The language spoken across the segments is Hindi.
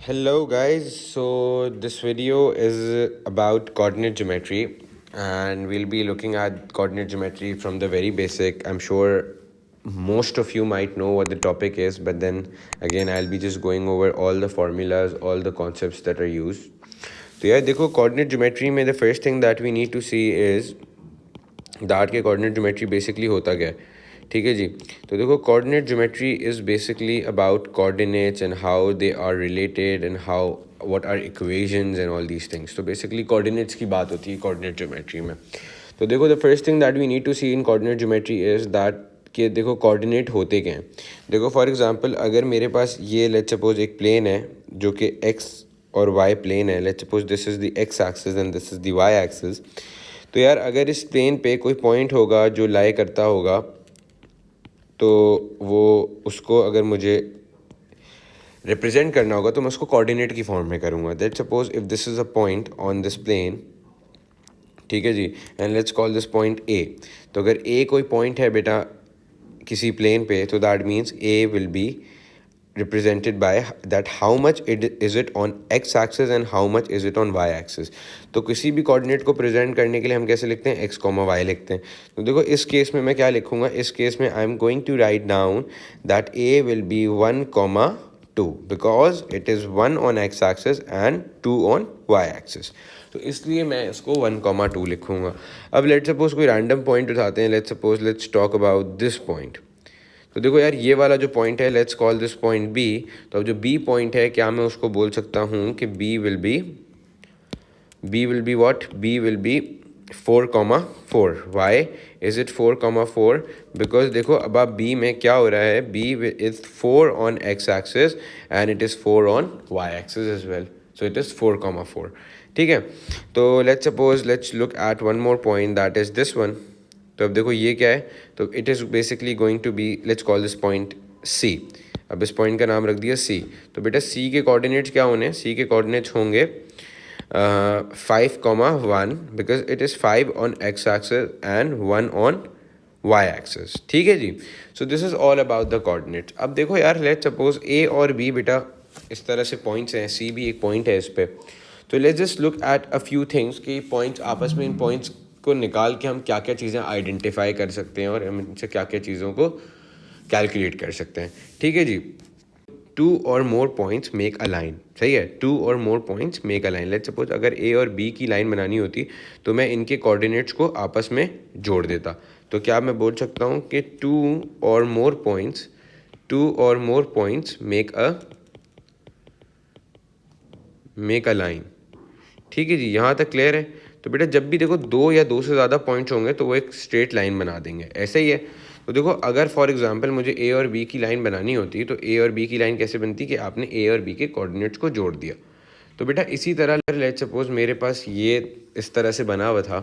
Hello guys, so this video is about coordinate geometry and we'll be looking at coordinate geometry from the very basic. I'm sure most of you might know what the topic is, but then again I'll be just going over all the formulas, all the concepts that are used. तो यार देखो coordinate geometry में the first thing that we need to see is डार्ट के कोऑर्डिनेट ज्योमेट्री बेसिकली होता क्या है। ठीक है जी, तो देखो coordinate geometry is basically about coordinates and how they are related and how what are equations and all these things. तो बेसिकली कोऑर्डिनेट्स की बात होती है कोऑर्डिनेट ज्योमेट्री में। तो देखो the first thing that we need to see in coordinate geometry is that कि देखो कोऑर्डिनेट होते क्या हैं। देखो फॉर एग्जांपल अगर मेरे पास ये लेट्स सपोज एक प्लेन है जो कि एक्स और वाई प्लेन है। Let's suppose this is the x axis and this is the Y axis. तो यार अगर इस प्लेन पे कोई पॉइंट होगा जो लाई करता होगा तो वो उसको अगर मुझे रिप्रेजेंट करना होगा तो मैं उसको कोऑर्डिनेट की फॉर्म में करूँगा। Let's suppose if this is a point on this plane, ठीक है जी, and let's call this point A. तो अगर ए कोई पॉइंट है बेटा किसी प्लेन पे तो that means A will be represented by that how much is it on x axis and how much is it on y axis। तो किसी भी कोऑर्डिनेट को प्रेजेंट करने के लिए हम कैसे लिखते हैं, x कॉमा वाई लिखते हैं। तो देखो इस केस में मैं क्या लिखूंगा, इस केस में I am going to write down that a will be 1,2 because it is 1 on x axis and 2 on y axis. तो इसलिए मैं इसको 1,2 लिखूंगा। अब लेट्स सपोज कोई रैंडम पॉइंट उठाते हैं। Let's talk about this point. तो देखो यार ये वाला जो पॉइंट है let's call this point B. तो अब जो बी पॉइंट है क्या मैं उसको बोल सकता हूँ कि B will be what, B will be 4,4। Why is it 4,4? Because देखो अब आप बी में क्या हो रहा है, B is 4 on X axis and it is 4 on Y axis as well, so it is 4,4। ठीक है, तो let's look at one more point that is this one. तो अब देखो ये क्या है, तो it is basically going to B, let's call this point C. अब इस पॉइंट का नाम रख दिया सी। तो बेटा सी के कोऑर्डिनेट्स क्या होने, सी के कोऑर्डिनेट्स होंगे 5,1 because it is 5 on X axis and 1 on Y axis. ठीक है जी, so this is all about the coordinates. अब देखो यार लेट्स सपोज ए और बी बेटा इस तरह से पॉइंट्स हैं, सी भी एक पॉइंट है इस पर। तो let's just look at a few things कि पॉइंट्स आपस में, इन पॉइंट्स को निकाल के हम क्या क्या चीज़ें आइडेंटिफाई कर सकते हैं और हम इनसे क्या क्या चीज़ों को कैलकुलेट कर सकते हैं। ठीक है जी, टू और more points make a line. सही है, टू और more points make a line. Let's suppose अगर ए और बी की लाइन बनानी होती तो मैं इनके कोऑर्डिनेट्स को आपस में जोड़ देता। तो क्या मैं बोल सकता हूँ कि टू और more points make a line. ठीक है जी, यहाँ तक क्लियर है। तो बेटा जब भी देखो दो या दो से ज़्यादा पॉइंट्स होंगे तो वो एक स्ट्रेट लाइन बना देंगे, ऐसे ही है। तो देखो अगर फॉर एग्जांपल मुझे ए और बी की लाइन बनानी होती तो ए और बी की लाइन कैसे बनती कि आपने ए और बी के कोऑर्डिनेट्स को जोड़ दिया। तो बेटा इसी तरह लेट्स सपोज मेरे पास ये इस तरह से बना हुआ था।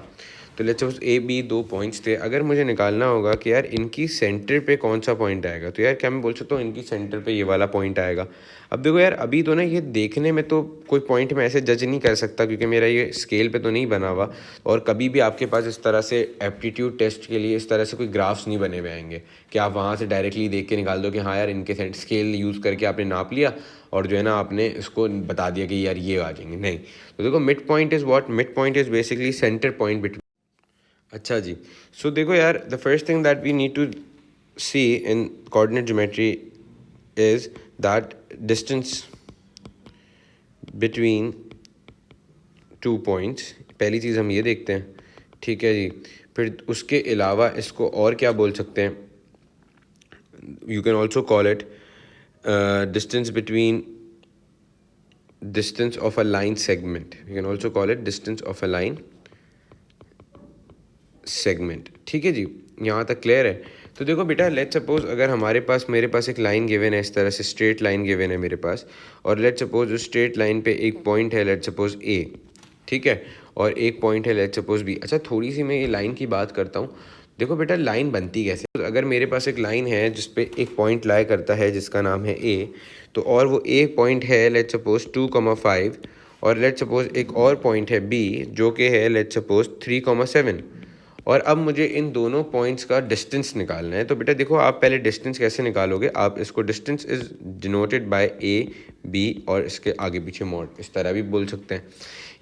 तो लेट्स सपोज ए बी दो पॉइंट्स थे। अगर मुझे निकालना होगा कि यार इनकी सेंटर पे कौन सा पॉइंट आएगा, तो यार क्या मैं बोल सकता हूँ इनकी सेंटर पे ये वाला पॉइंट आएगा। अब देखो यार अभी तो ना ये देखने में तो कोई पॉइंट मैं ऐसे जज नहीं कर सकता क्योंकि मेरा ये स्केल पे तो नहीं बना हुआ, और कभी भी आपके पास इस तरह से एप्टीट्यूड टेस्ट के लिए इस तरह से कोई ग्राफ्स नहीं बने हुए आएंगे कि आप वहाँ से डायरेक्टली देख के निकाल दो कि हाँ यार इनके स्केल यूज़ करके आपने नाप लिया और जो है ना आपने इसको बता दिया कि यार ये आ जाएंगे, नहीं। तो देखो mid point is what, mid point is basically centre point between. अच्छा जी, सो देखो यार the first thing that we need to see in coordinate geometry is that distance between two points. पहली चीज़ हम ये देखते हैं, ठीक है जी। फिर उसके अलावा इसको और क्या बोल सकते हैं, you can also call it distance of a line segment. You can also call it distance of a line segment। ठीक है जी, यहाँ तक क्लियर है। तो देखो बेटा लेट्स सपोज अगर मेरे पास एक लाइन गिवन है, इस तरह से स्ट्रेट लाइन गिवन है मेरे पास, और लेट्स सपोज उस स्ट्रेट लाइन पे एक पॉइंट है लेट्स सपोज ए, ठीक है, और एक पॉइंट है लेट्स सपोज बी। अच्छा थोड़ी सी मैं ये लाइन की बात करता हूँ। देखो बेटा लाइन बनती कैसे, तो अगर मेरे पास एक लाइन है जिस पे एक पॉइंट लाई करता है जिसका नाम है ए, तो और वो एक पॉइंट है लेट्स सपोज 2,5, और लेट्स सपोज एक और पॉइंट है बी जो कि है लेट्स सपोज 3,7, और अब मुझे इन दोनों पॉइंट्स का डिस्टेंस निकालना है। तो बेटा देखो, आप पहले डिस्टेंस कैसे निकालोगे, आप इसको distance is denoted by A B और इसके आगे पीछे मॉड, इस तरह भी बोल सकते हैं,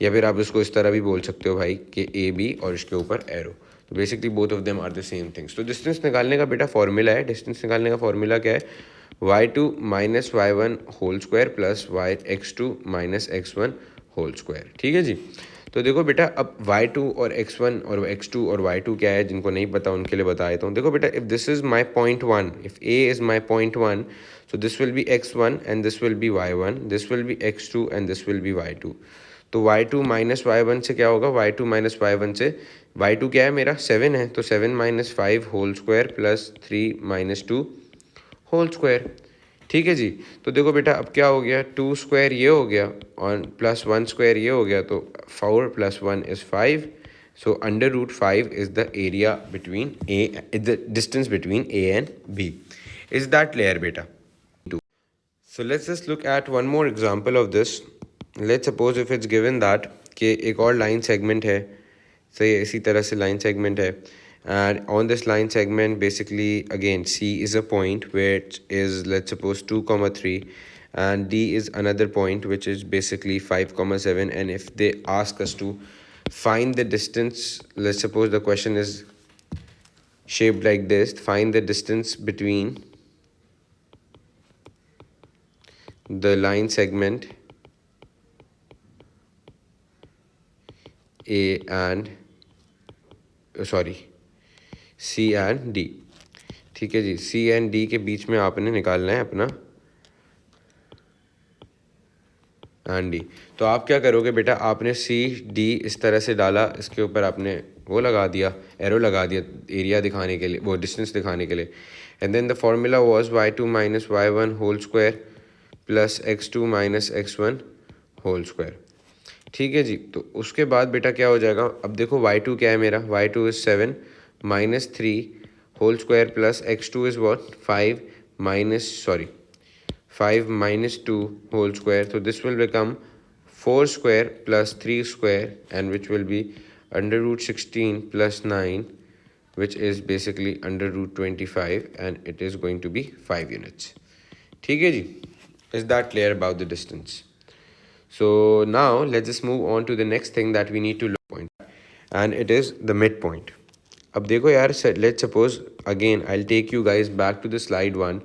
या फिर आप इसको इस तरह भी बोल सकते हो भाई कि ए बी और इसके ऊपर एरो। तो basically both of them are the same things. तो डिस्टेंस निकालने का बेटा फॉर्मूला है, डिस्टेंस निकालने का फॉर्मूला क्या है, y2 minus y1 whole square plus x2 minus x1 whole square. ठीक है जी। तो देखो बेटा, अब y2 और x1 और x2 और y2 क्या है, जिनको नहीं पता उनके लिए बता देता हूँ। देखो बेटा, if this is my point one, if a is my point one, so this will be x1 and this will be y1, this will be x2 and this will be y2। तो y2 माइनस y1 से क्या होगा, y2 माइनस y1 से y2 क्या है मेरा 7 है, तो 7 minus 5 whole square plus 3 minus 2 whole square. ठीक है जी। तो देखो बेटा, अब क्या हो गया, 2 स्क्वायर ये हो गया और प्लस 1 स्क्वायर ये हो गया, तो 4 plus 1 is 5। So under root 5 is the area between the distance between A and B. Is that clear बेटा? So let's just look at one more example of this. Let's suppose if it's given that कि एक और line segment है, सही है, इसी तरह से line segment है, and on this line segment basically again C is a point which is let's suppose 2,3 and D is another point which is basically 5,7, and if they ask us to find the distance, let's suppose the question is shaped like this, find the distance between the line segment A and C and D। ठीक है जी, C and D के बीच में आपने निकालना है अपना एंड D। तो आप क्या करोगे बेटा, आपने C D इस तरह से डाला, इसके ऊपर आपने वो लगा दिया, एरो लगा दिया एरिया दिखाने के लिए, वो डिस्टेंस दिखाने के लिए, and then the formula was y2 minus y1 whole square plus x2 minus x1 whole square. ठीक है जी। तो उसके बाद बेटा क्या हो जाएगा, अब देखो y2 क्या है मेरा, y2 is 7 minus 3 whole square plus x2 is what 5 minus 2 whole square. तो this will become 4 square plus 3 square and which will be under root 16 plus 9 which is basically under root 25 and it is going to be 5 units। ठीक है जी। Is that clear about the distance? So now let's just move on to the next thing that we need to look point, and it is the midpoint। अब देखो यार, let's suppose again I'll take you guys back to the slide 1।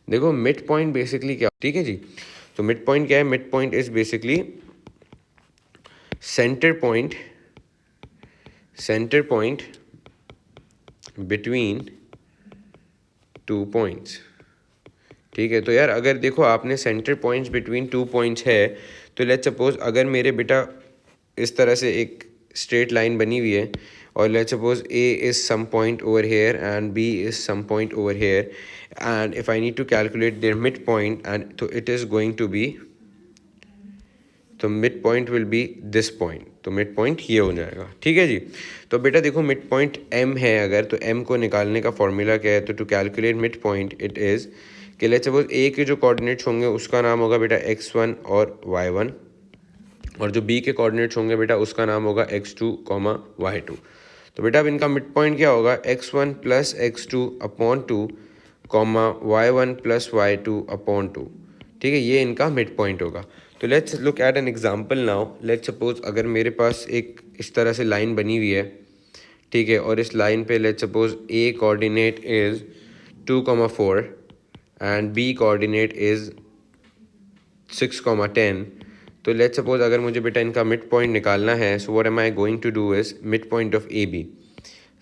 देखो midpoint basically क्या, ठीक है जी। तो midpoint क्या है, midpoint is basically center point between two points। ठीक है। तो यार अगर देखो आपने centre points between two points है, तो लेट्स सपोज अगर मेरे बेटा इस तरह से एक स्ट्रेट लाइन बनी हुई है और let's suppose A is some point over here and B is some point over here, and if I need to calculate their mid point, and तो it is going to be, तो mid point will be this point, तो मिड पॉइंट ये हो जाएगा। ठीक है जी। तो बेटा देखो मिड पॉइंट एम है अगर, तो एम को निकालने का फॉर्मूला क्या है, तो to calculate mid point it is कि लेट्स सपोज ए के जो कोऑर्डिनेट्स होंगे उसका नाम होगा बेटा x1 और y1, और जो b के कोऑर्डिनेट्स होंगे बेटा उसका नाम होगा x2, y2। तो बेटा अब इनका मिड पॉइंट क्या होगा, x1 plus x2 upon 2, y1 plus y2 upon 2। ठीक है, ये इनका मिड पॉइंट होगा। तो let's look at an example now. Let's suppose अगर मेरे पास एक इस तरह से लाइन बनी हुई है, ठीक है, और इस लाइन पे let's suppose a coordinate is 2,4 and b coordinate is 6,10। तो लेट्स सपोज अगर मुझे बेटा इनका मिड पॉइंट निकालना है, so what am I going to do is mid point of A B.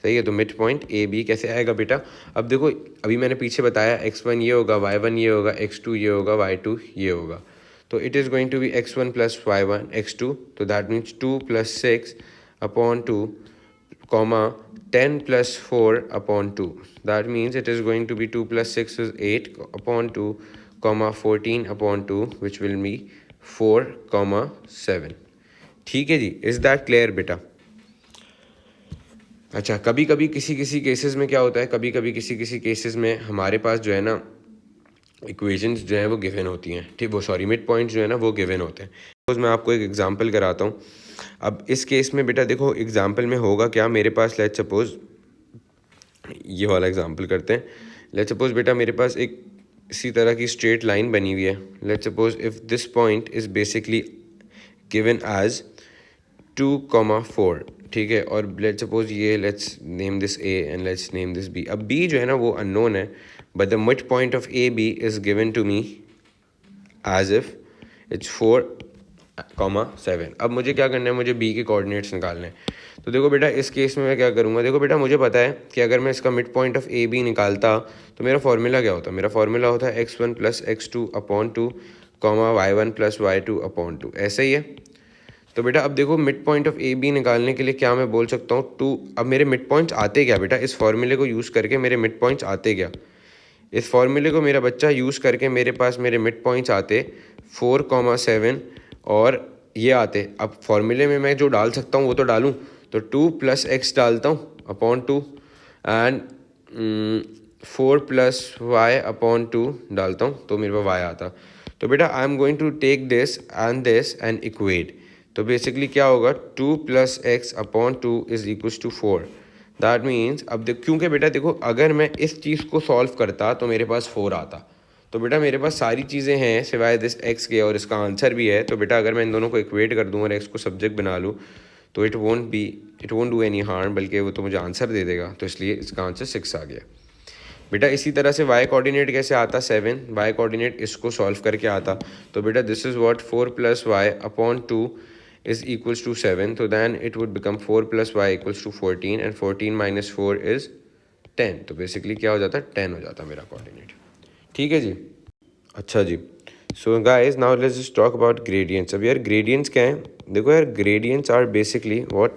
सही है। तो मिड पॉइंट ए बी कैसे आएगा बेटा, अब देखो अभी मैंने पीछे बताया x1 ये होगा, y1 ये होगा, x2 ये होगा, y2 ये होगा। तो it is going to be x1 plus y1 x2, तो that means 2 plus 6 upon 2, comma 10 plus 4 upon 2, that means it is going to be 2 plus 6 is 8 upon 2, comma 14 upon 2, which will be 4, comma 7। ठीक है जी। इज़ दैट क्लियर बेटा? अच्छा, कभी कभी किसी किसी केसेस में क्या होता है, कभी कभी किसी किसी केसेस में हमारे पास जो है ना इक्वेशंस जो है वो गिवन होती हैं, ठीक, वो सॉरी मिड पॉइंट्स जो है ना वो गिवन होते हैं। सपोज मैं आपको एक एग्जांपल कराता हूँ। अब इस केस में बेटा देखो एग्जांपल में होगा क्या, मेरे पास लेट्स सपोज ये वाला एग्जांपल करते हैं। लेट्स सपोज बेटा मेरे पास एक इसी तरह की स्ट्रेट लाइन बनी हुई है। Let's suppose if this point is basically given as 2,4, ठीक है, और लेट्स सपोज ये let's name this A and let's name this B. अब बी जो है ना वो अननोन है, but the mid point of A B is given to me as if it's 4,7। अब मुझे क्या करना है, मुझे बी के कोऑर्डिनेट्स निकालने हैं। तो देखो बेटा इस केस में मैं क्या करूँगा, देखो बेटा मुझे पता है कि अगर मैं इसका mid point of A B निकालता तो मेरा फार्मूला क्या होता है, मेरा फार्मूला होता है x1 plus x2 upon 2 comma y1 plus y2 upon 2, ऐसा ही है। तो बेटा अब देखो mid point of A B निकालने के लिए क्या मैं बोल सकता हूँ 2। अब मेरे मिड पॉइंट्स आते क्या बेटा, इस फार्मूले को यूज़ करके मेरे मिड पॉइंट्स आते क्या, इस फार्मूले को मेरा बच्चा यूज़ करके मेरे पास मेरे मिड पॉइंट्स आते 4,7 और ये आते। अब फार्मूले में मैं जो डाल सकता हूँ वो तो डालूँ, तो 2 प्लस एक्स डालता हूँ upon 2 and 4 plus y upon 2 डालता हूँ तो मेरे पास वाई आता। तो बेटा I am going to take this and equate. तो बेसिकली क्या होगा, 2 plus x upon 2 is equals to 4। That means अब देख, क्योंकि बेटा देखो अगर मैं इस चीज़ को सॉल्व करता तो मेरे पास 4 आता। तो बेटा मेरे पास सारी चीज़ें हैं सिवाय दिस एक्स के और इसका आंसर भी है। तो बेटा अगर मैं इन दोनों को इक्वेट कर दूँ और एक्स को सब्जेक्ट बना लूँ तो it won't do any harm, बल्कि वो तो मुझे आंसर दे देगा। तो इसलिए इसका आंसर 6 आ गया। बेटा इसी तरह से वाई कोऑर्डिनेट कैसे आता, 7 वाई कोऑर्डिनेट इसको सॉल्व करके आता। तो बेटा this is what 4 plus y upon 2 is equals to 7, so then it would become 4 plus y equals to 14 and 14 minus 4 is 10। तो बेसिकली क्या हो जाता है, 10 हो जाता है मेरा कोऑर्डिनेट। ठीक है जी, अच्छा जी। So guys now let's just talk about gradients. अब यार ग्रेडियंट्स क्या हैं, देखो यार gradients are basically what,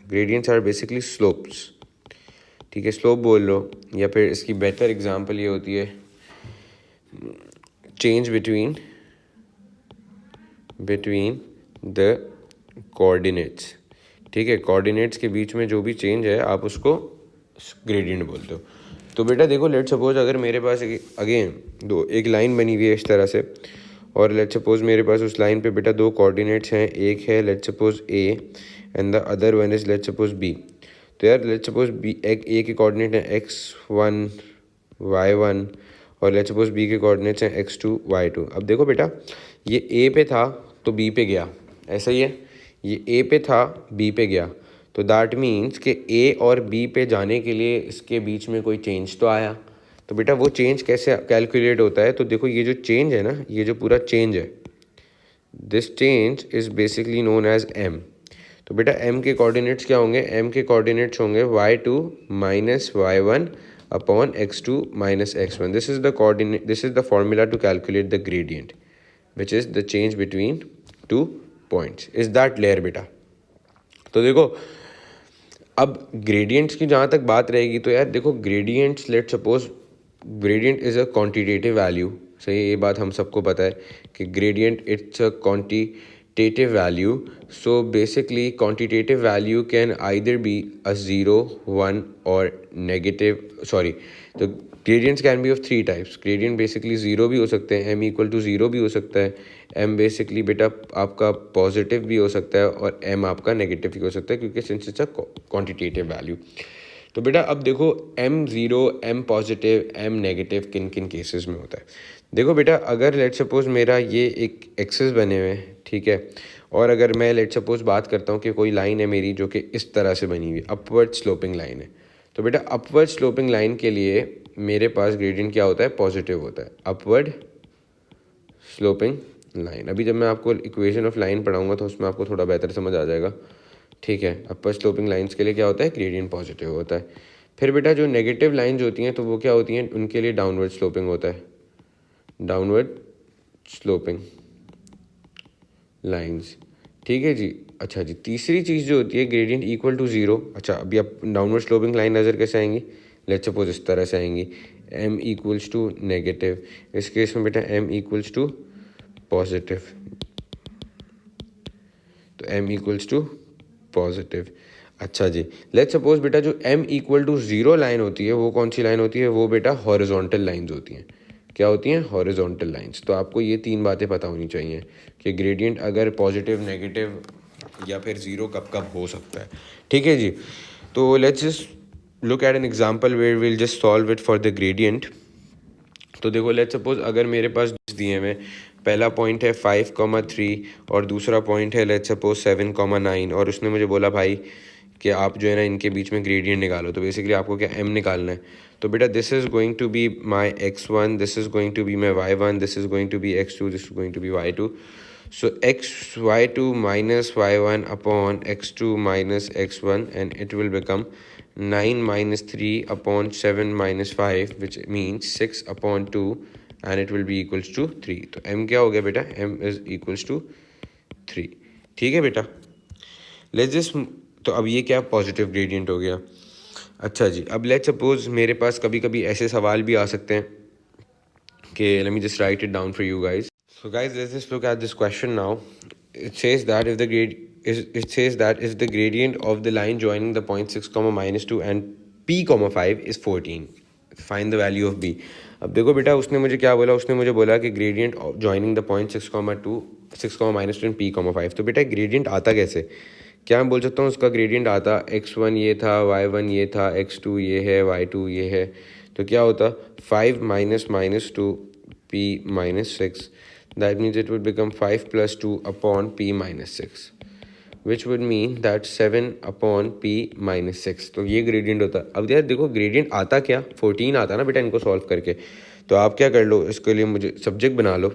gradients are basically slopes, ठीक है, स्लोप बोल लो, या फिर इसकी बेटर एग्जांपल ये होती है चेंज बिटवीन द कोऑर्डिनेट्स, ठीक है, कोऑर्डिनेट्स के बीच में जो भी चेंज है आप उसको ग्रेडियंट बोलते हो। तो बेटा देखो लेट्स सपोज अगर मेरे पास अगेन एक लाइन बनी हुई है इस तरह से, और लेट्स सपोज मेरे पास उस लाइन पे बेटा 2 कोऑर्डिनेट्स हैं, एक है let's suppose A and the other one is let's suppose B. तो यार लेट्स सपोज बी ए के कोऑर्डिनेट हैं x1 y1 और लेट्स सपोज बी के कोऑर्डिनेट्स हैं x2 y2। अब देखो बेटा ये ए पे था तो बी पे गया, ऐसा ही है, ये ए पे था बी पे गया। तो दैट मीन्स कि ए और बी पे जाने के लिए इसके बीच में कोई चेंज तो आया। तो बेटा वो चेंज कैसे कैलकुलेट होता है, तो देखो ये जो चेंज है ना, ये जो पूरा चेंज है, this change is basically known as m. तो बेटा एम के कोऑर्डिनेट्स क्या होंगे, एम के कोऑर्डिनेट्स होंगे y2 minus y1 upon x2 minus x1। This is the coordinate, this is the formula to calculate the gradient which is the change between 2 points. Is that clear बेटा। तो देखो अब ग्रेडियंट्स की जहाँ तक बात रहेगी तो यार देखो gradients let suppose gradient is a quantitative value, सही, ये बात हम सबको पता है कि gradient it's a quantitative value. So basically quantitative value can either be a 0, 1 और नेगेटिव, सॉरी, तो gradients can be of 3 types. Gradient basically 0 भी हो सकते हैं, m इक्वल टू 0 भी हो सकता है, m बेसिकली बेटा आपका पॉजिटिव भी हो सकता है और m आपका नेगेटिव भी हो सकता है, क्योंकि since it's a quantitative value. तो बेटा अब देखो m0, m positive, m negative किन किन केसेस में होता है। देखो बेटा अगर लेट सपोज मेरा ये एक एक्सेस बने हुए हैं, ठीक है, और अगर मैं लेट सपोज बात करता हूँ कि कोई लाइन है मेरी जो कि इस तरह से बनी हुई है, अपवर्ड स्लोपिंग लाइन है। तो बेटा अपवर्ड स्लोपिंग लाइन के लिए मेरे पास ग्रेडियंट क्या होता है, पॉजिटिव होता है, अपवर्ड स्लोपिंग लाइन। अभी जब मैं आपको इक्वेशन ऑफ लाइन पढ़ाऊंगा तो उसमें आपको थोड़ा बेहतर समझ आ जाएगा, ठीक है। अपवर्ड स्लोपिंग लाइंस के लिए क्या होता है, ग्रेडियंट पॉजिटिव होता है। फिर बेटा जो नेगेटिव लाइंस होती हैं तो वो क्या होती हैं, उनके लिए डाउनवर्ड स्लोपिंग होता है, डाउनवर्ड स्लोपिंग लाइंस, ठीक है जी। अच्छा जी, तीसरी चीज़ जो होती है ग्रेडियंट इक्वल टू 0। अच्छा अभी आप डाउनवर्ड स्लोपिंग लाइन नज़र कैसे आएंगी, लेट्स सपोज इस तरह से आएंगी, m इक्वल्स टू नेगेटिव, इस केस में बेटा m इक्वल्स टू पॉजिटिव, तो m इक्वल्स टू पॉजिटिव। अच्छा जी, लेट्स सपोज बेटा जो m इक्वल टू 0 लाइन होती है वो कौन सी लाइन होती है, वो बेटा हॉरिजॉन्टल लाइंस होती हैं। क्या होती हैं, हॉरिजॉन्टल लाइंस। तो आपको ये 3 बातें पता होनी चाहिए कि ग्रेडियंट अगर पॉजिटिव, नेगेटिव या फिर ज़ीरो कब कब हो सकता है। ठीक है जी, तो let's just look at an example where will just solve it for the gradient. तो देखो लेट्स सपोज अगर मेरे पास दिए हुए पहला पॉइंट है 5,3 और दूसरा पॉइंट है लेट्स सपोज 7,9 और उसने मुझे बोला भाई कि आप जो है ना इनके बीच में ग्रेडियंट निकालो। तो बेसिकली आपको क्या m निकालना है। तो बेटा this is going to be my x1, this is going to be my y1, this is going to be x2, this is going to be y2। So y2 minus y1 upon x2 minus x1 and it will become 9 minus 3 upon 7 minus 5 which means 6 upon 2 and it will be equals to 3। तो m क्या हो गया बेटा, m is equals to 3। ठीक है बेटा, लेट्स जस्ट, तो अब ये क्या पॉजिटिव ग्रेडियंट हो गया। अच्छा जी, अब लेट्स सपोज मेरे पास कभी कभी ऐसे सवाल भी आ सकते हैं कि let me just write it down for you guys. So guys let's just look at this question now. It says that if the grade it says that is the gradient of the line joining the point 6 comma minus 2 and p comma 5 is 14, find the value of b। अब देखो बेटा उसने मुझे क्या बोला, उसने मुझे बोला कि gradient joining the point 6 comma 2 6 comma minus 2 and p comma 5। तो बेटा ग्रेडियंट आता कैसे, क्या मैं बोल सकता हूँ उसका ग्रेडियंट आता x1 ये था, y1 ये था, x2 ये है, y2 ये है। तो क्या होता 5 minus minus 2 p minus 6, that means it would become 5 plus 2 upon p minus 6 which would mean that 7 upon p minus 6। तो ये ग्रेडियंट होता। अब यार देखो ग्रेडियंट आता क्या, 14 आता ना बेटा इनको सॉल्व करके। तो आप क्या कर लो, इसके लिए मुझे सब्जेक्ट बना लो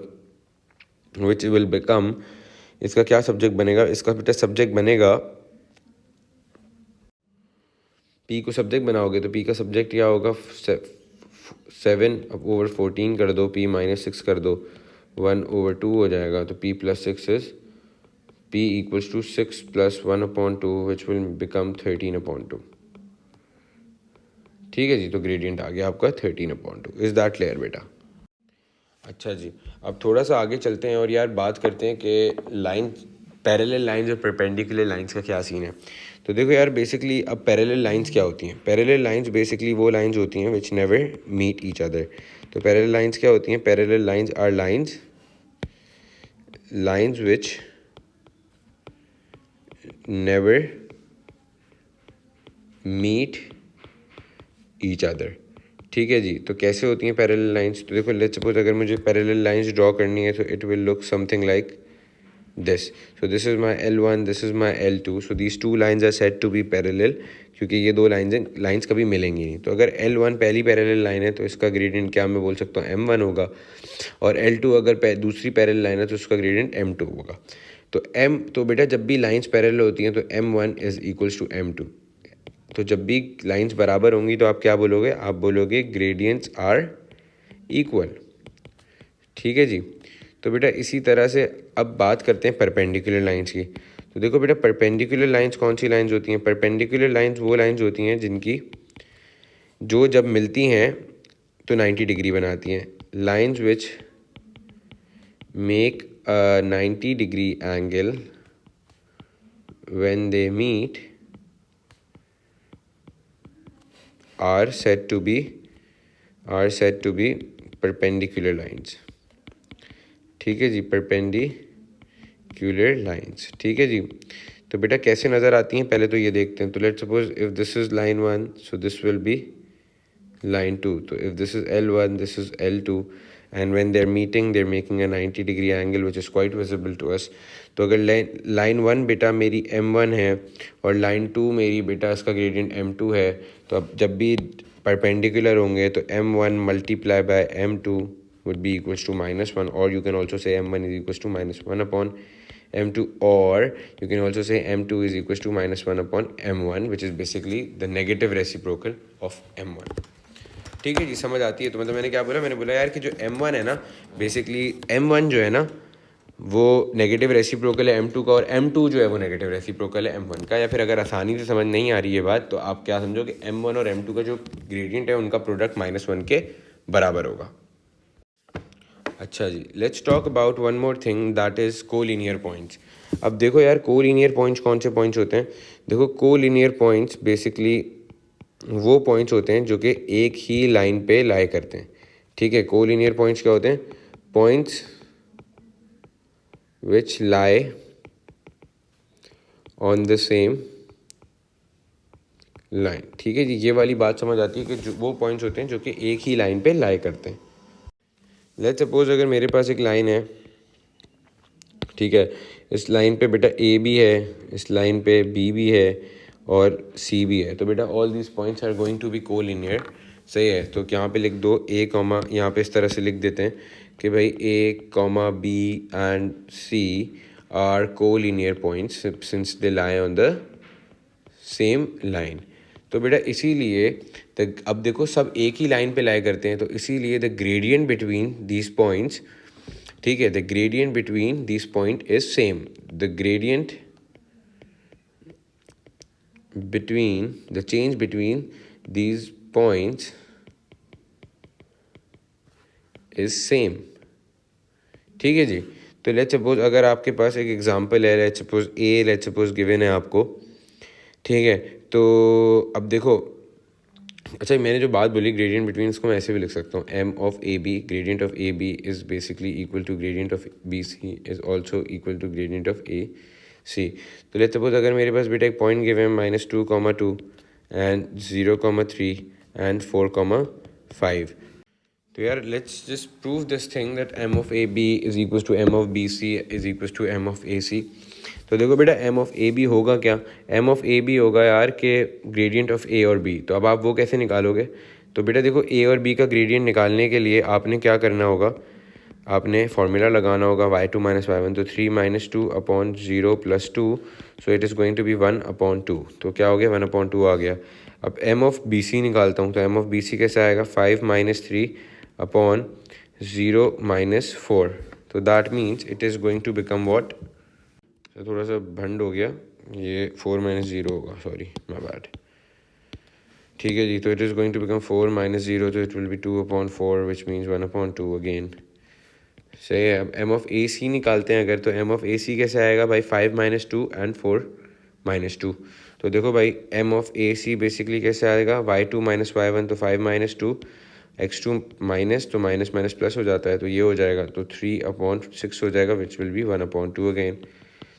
which will become, इसका क्या सब्जेक्ट बनेगा, इसका बेटा सब्जेक्ट बनेगा p को सब्जेक्ट बनाओगे तो p का सब्जेक्ट क्या होगा 7/14 कर दो, p minus 6 कर दो, 1/2 हो जाएगा। तो p plus 6 is p equals to 6 plus 1/2 which will become 13/2। ठीक है जी, तो ग्रेडियंट आ गया आपका 13/2। इज दैट क्लियर बेटा। अच्छा जी, अब थोड़ा सा आगे चलते हैं और यार बात करते हैं कि लाइन, पैरेलल लाइंस और परपेंडिकुलर लाइंस का क्या सीन है। तो देखो यार बेसिकली अब पैरेलल लाइंस क्या होती हैं, पैरेलल लाइंस बेसिकली वो लाइंस होती हैं which never meet each other. तो पैरेलल लाइंस क्या होती हैं, parallel lines are lines which never meet each other. ठीक है जी, तो कैसे होती हैं पैरेलल लाइंस। तो देखो लेट्स सपोज अगर मुझे पैरेलल लाइंस ड्रॉ करनी है तो it will look something like this. So this is my L1, this is my L2। So these two lines are said to be parallel, क्योंकि ये दो लाइंस कभी मिलेंगी नहीं। तो अगर L1 पहली पैरेलल लाइन है तो इसका ग्रेडियंट क्या मैं बोल सकता हूँ M1 होगा, और L2 अगर दूसरी पैरेलल लाइन है तो उसका ग्रेडियंट M2 होगा। तो बेटा जब भी लाइंस पैरेलल होती हैं तो M1 is equals to M2। तो जब भी लाइंस बराबर होंगी तो आप क्या बोलोगे, आप बोलोगे ग्रेडियंट्स आर इक्वल। ठीक है जी, तो बेटा इसी तरह से अब बात करते हैं परपेंडिकुलर लाइंस की। तो देखो बेटा परपेंडिकुलर लाइंस कौन सी लाइंस होती हैं, परपेंडिकुलर लाइंस वो लाइंस होती हैं जिनकी जो जब मिलती हैं तो 90 डिग्री बनाती हैं। Lines which make a 90 degree angle when they meet are said to be perpendicular lines। ठीक है जी, perpendicular lines। ठीक है जी, तो बेटा कैसे नज़र आती हैं पहले तो ये देखते हैं। तो let's suppose if this is line 1 so this will B line 2। तो if this is L1, this is L2 and when they're meeting they're making a 90 degree angle which is quite visible to us। तो अगर लाइन 1 बेटा मेरी M1 है और लाइन 2 मेरी बेटा इसका ग्रेडियंट M2 है, तो अब जब भी परपेंडिकुलर होंगे तो M1 multiply by M2 would be equals to -1, or you can also say M1 is equals to -1 upon M2, or you can also say M2 is equals to -1 upon M1 which is basically the negative reciprocal of M1। ठीक है जी, समझ आती है। तो मतलब मैंने क्या बोला, मैंने बोला यार कि जो M1 है ना, बेसिकली M1 जो है ना वो नेगेटिव रेसिप्रोकल है M2 का, और M2 जो है वो नेगेटिव रेसिप्रोकल है M1 का। या फिर अगर आसानी से समझ नहीं आ रही है बात तो आप क्या समझो कि M1 और M2 का जो ग्रेडियंट है उनका प्रोडक्ट -1 के बराबर होगा। अच्छा जी, let's talk about one more thing that is collinear points. अब देखो यार कोलिनियर पॉइंट्स कौन से पॉइंट्स होते हैं। देखो कोलिनियर पॉइंट्स बेसिकली वो पॉइंट्स होते हैं जो कि एक ही लाइन पे लाई करते हैं। ठीक है, कोलिनियर पॉइंट्स क्या होते हैं? Points which lie on the same line. ठीक है जी, ये वाली बात समझ आती है कि जो वो पॉइंट्स होते हैं जो कि एक ही लाइन पे लाई करते हैं। लेट्स सपोज अगर मेरे पास एक लाइन है, ठीक है, इस लाइन पे बेटा ए भी है, इस लाइन पे बी भी है और सी भी है, तो बेटा all these points are going to be collinear. सही है, तो यहाँ पे लिख दो ए कॉमा, यहाँ पे इस तरह से लिख देते हैं कि भाई A comma B and C are collinear points since they lie on the same line. तो बेटा इसीलिए अब देखो सब एक ही लाइन पे लाई करते हैं, तो इसीलिए the gradient between these points, ठीक है, the gradient between this point is same. The gradient between the change between these points is same. ठीक है जी, तो लेट्स सपोज अगर आपके पास एक एग्जांपल है, लेट्स सपोज गिवन है आपको, ठीक है, तो अब देखो, अच्छा मैंने जो बात बोली ग्रेडियंट बिटवीन, इसको मैं ऐसे भी लिख सकता हूँ, M of A B, gradient of A B is basically equal to gradient of B C is also equal to gradient of A C. तो लेट्स सपोज अगर मेरे पास बेटा एक पॉइंट गिवन है -2,2 एंड 0,3 एंड 4,5, तो यार let's just prove this thing that M of A B is equal to M of B C is equal to M of A C. तो देखो बेटा एम ऑफ ए बी होगा क्या? एम ऑफ ए बी होगा यार के ग्रेडियंट ऑफ ए और बी। तो अब आप वो कैसे निकालोगे? तो बेटा देखो ए और बी का ग्रेडियंट निकालने के लिए आपने क्या करना होगा, आपने फॉर्मूला लगाना होगा y2 माइनस y1, तो 3 minus 2 upon 0 plus 2, so it is going to be 1/2। तो क्या हो गया? 1/2 आ गया। अब एम ऑफ बी सी निकालता हूँ, तो एम ऑफ बी सी कैसे आएगा? 5 माइनस 3 अपॉन 0 माइनस 4, तो that means it is going to become what? तो थोड़ा सा भंड हो गया, ये 4 माइनस 0 होगा, सॉरी माय बैड। ठीक है जी, तो it is going to become 4 minus 0, तो it will be 2/4 which means 1/2 again. सही है, अब एम ऑफ ए सी निकालते हैं अगर, तो एम ऑफ ए सी कैसे आएगा भाई? 5 माइनस 2 एंड 4 माइनस 2। तो देखो भाई m of A C basically कैसे आएगा? y2 माइनस y1, तो 5 माइनस 2, x2 माइनस, तो माइनस माइनस प्लस हो जाता है, तो ये हो जाएगा, तो 3/6 हो जाएगा विच विल बी 1/2 अगेन।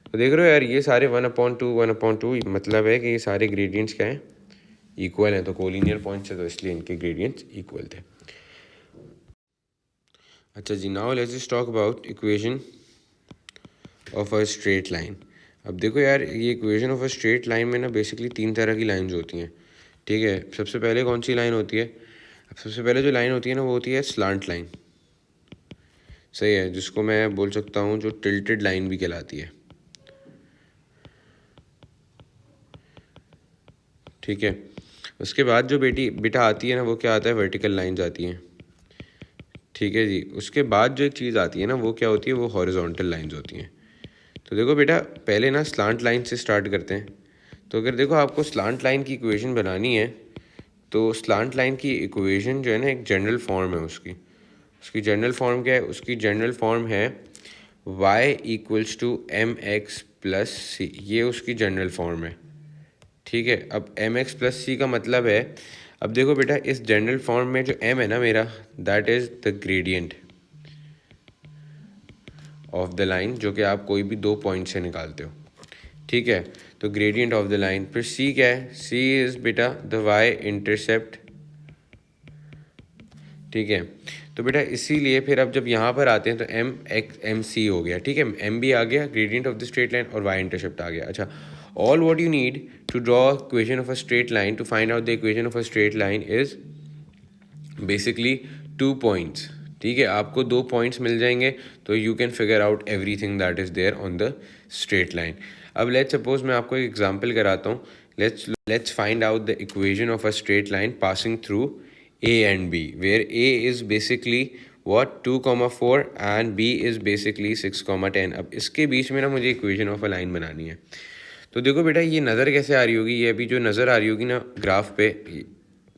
तो देख रहे हो यार, ये सारे 1/2 मतलब है कि ये सारे ग्रेडियंट्स क्या हैं? इक्वल हैं। तो कोलिनियर पॉइंट्स है तो इसलिए इनके ग्रेडियंट्स इक्वल थे। अच्छा जी, now let's just talk about equation of a straight line. अब देखो यार, ये equation of a straight line में ना बेसिकली 3 तरह की लाइंस होती हैं। ठीक है, सबसे पहले कौन सी लाइन होती है? अब सबसे पहले जो लाइन होती है ना, वो होती है स्लांट लाइन। सही है, जिसको मैं बोल सकता हूँ जो टिल्टेड लाइन भी कहलाती है। ठीक है, उसके बाद जो बेटा आती है ना, वो क्या आता है? वर्टिकल लाइंस आती हैं। ठीक है जी, उसके बाद जो एक चीज़ आती है ना, वो क्या होती है? वो हॉरिजॉन्टल लाइंस होती हैं। तो देखो बेटा, पहले ना स्लांट लाइन से स्टार्ट करते हैं। तो अगर देखो आपको स्लांट लाइन की इक्वेशन बनानी है, तो स्लांट लाइन की इक्वेशन जो है ना, एक जनरल फॉर्म है उसकी। उसकी जनरल फॉर्म क्या है? उसकी जनरल फॉर्म है y equals to M X plus C, ये उसकी जनरल फॉर्म है। ठीक है, अब एम एक्स प्लस सी का मतलब है, अब देखो बेटा इस जनरल फॉर्म में जो m है ना मेरा, that is the gradient of the line, जो कि आप कोई भी 2 पॉइंट से निकालते हो। ठीक है, तो ग्रेडियंट ऑफ द लाइन। फिर c क्या है? c इज़ बेटा द y इंटरसेप्ट। ठीक है, तो बेटा इसीलिए फिर अब जब यहाँ पर आते हैं तो एम सी हो गया। ठीक है, m भी आ गया, gradient of the straight line, और y इंटरसेप्ट आ गया। अच्छा, all what you need to draw equation of a straight line, to find out the equation of a straight line is basically 2 points. ठीक है, आपको 2 पॉइंट्स मिल जाएंगे, तो you can figure out everything that is there on the straight line. अब लेट्स सपोज मैं आपको एक एग्जांपल कराता हूँ। Let's find out the equation of a straight line passing through a and b, where a is basically what 2,4 and b is basically 6,10। अब इसके बीच में ना मुझे इक्वेशन ऑफ अ लाइन बनानी है। तो देखो बेटा, ये नज़र कैसे आ रही होगी? ये अभी जो नज़र आ रही होगी ना ग्राफ पे,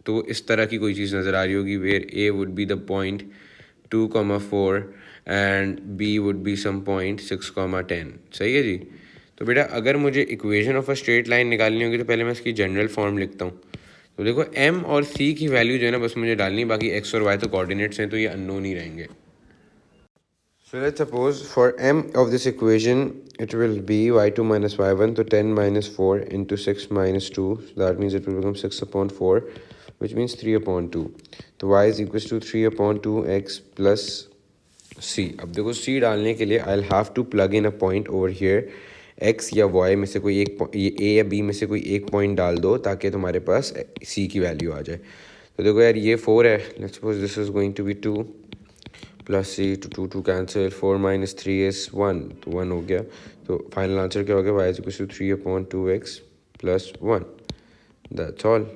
तो इस तरह की कोई चीज़ नज़र आ रही होगी, where a would be the point 2,4 and b would be some point 6,10। सही है जी। तो बेटा अगर मुझे equation of a straight line निकालनी होगी, तो पहले मैं इसकी जनरल फॉर्म लिखता हूँ। तो देखो m और c की वैल्यू जो है ना बस मुझे डालनी, बाकी x और y तो कोऑर्डिनेट्स हैं तो ये अननोन ही रहेंगे. So let's suppose for m of this equation it will be y2 minus y1, so 10 minus 4 into 6 minus 2, so that means it will become 6 upon 4, which means 3 upon 2. तो y is equals to 3 upon 2x plus c. अब देखो c डालने के लिए I'll have to plug in a point over here. x या y में से कोई एक, ये a या b में से कोई एक पॉइंट डाल दो ताकि तुम्हारे पास c की वैल्यू आ जाए. तो देखो यार ये 4 है, let's suppose this is going to be 2 plus c, two two cancel, 4 minus 3 is 1, तो 1 हो गया. तो फाइनल आंसर क्या हो गया, y is equal to 3 upon 2x plus 1. That's all.